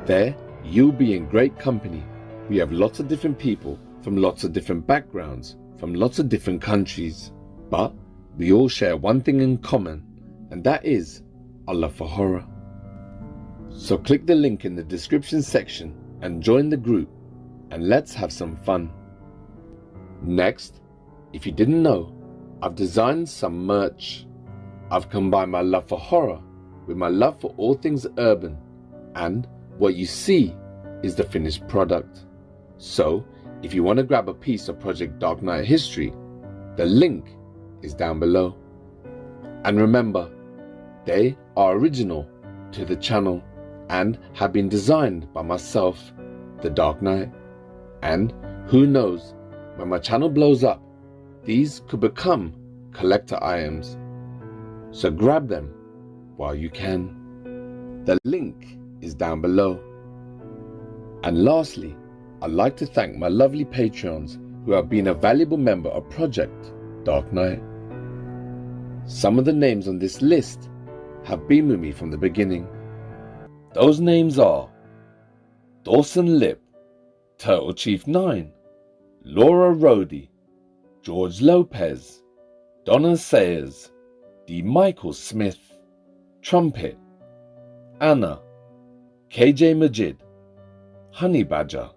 There, you'll be in great company. We have lots of different people from lots of different backgrounds, from lots of different countries. But we all share one thing in common, and that is our love for horror. So click the link in the description section and join the group, and let's have some fun. Next, if you didn't know, I've designed some merch. I've combined my love for horror with my love for all things urban, and what you see is the finished product. So, if you want to grab a piece of Project Dark Knight history, the link is down below. And remember, they are original to the channel and have been designed by myself, the Dark Knight. And who knows, when my channel blows up, these could become collector items. So grab them while you can. The link is down below. And lastly, I'd like to thank my lovely Patreons who have been a valuable member of Project Dark Knight. Some of the names on this list have been with me from the beginning. Those names are Dawson Lip, Turtle Chief 9, Laura Rhodey, George Lopez, Donna Sayers, D. Michael Smith, Trumpet, Anna, KJ Majid, Honey Badger,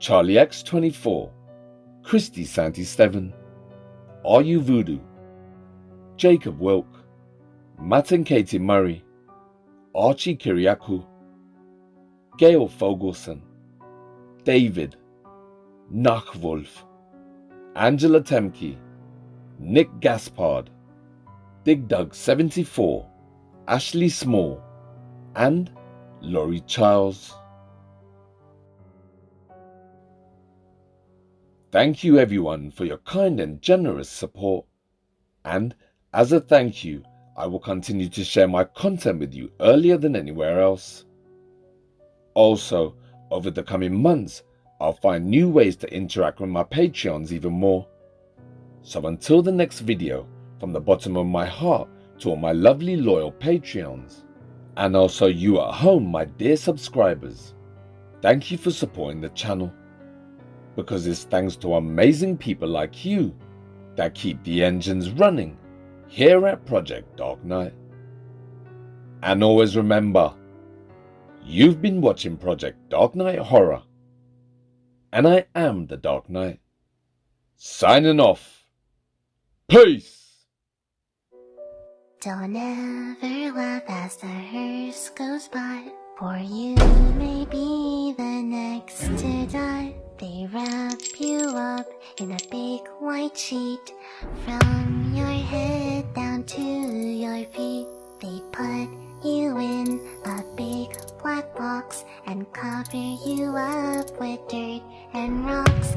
Charlie X24, Christy 77, Are You Voodoo, Jacob Wilk, Matt and Katie Murray, Archie Kiriakou, Gail Fogelson, David, Nachwolf, Angela Temke, Nick Gaspard, Dig Dug 74, Ashley Small, and Laurie Charles. Thank you everyone for your kind and generous support, and as a thank you, I will continue to share my content with you earlier than anywhere else. Also, over the coming months, I'll find new ways to interact with my Patreons even more. So until the next video, from the bottom of my heart to all my lovely loyal Patreons, and also you at home, my dear subscribers, thank you for supporting the channel. Because it's thanks to amazing people like you that keep the engines running here at Project Dark Knight. And always remember, you've been watching Project Dark Knight Horror, and I am the Dark Knight. Signing off. Peace! Don't ever laugh as the hearse goes by, for you may be the next to die. They wrap you up in a big white sheet, from your head down to your feet. They put you in a big black box and cover you up with dirt and rocks.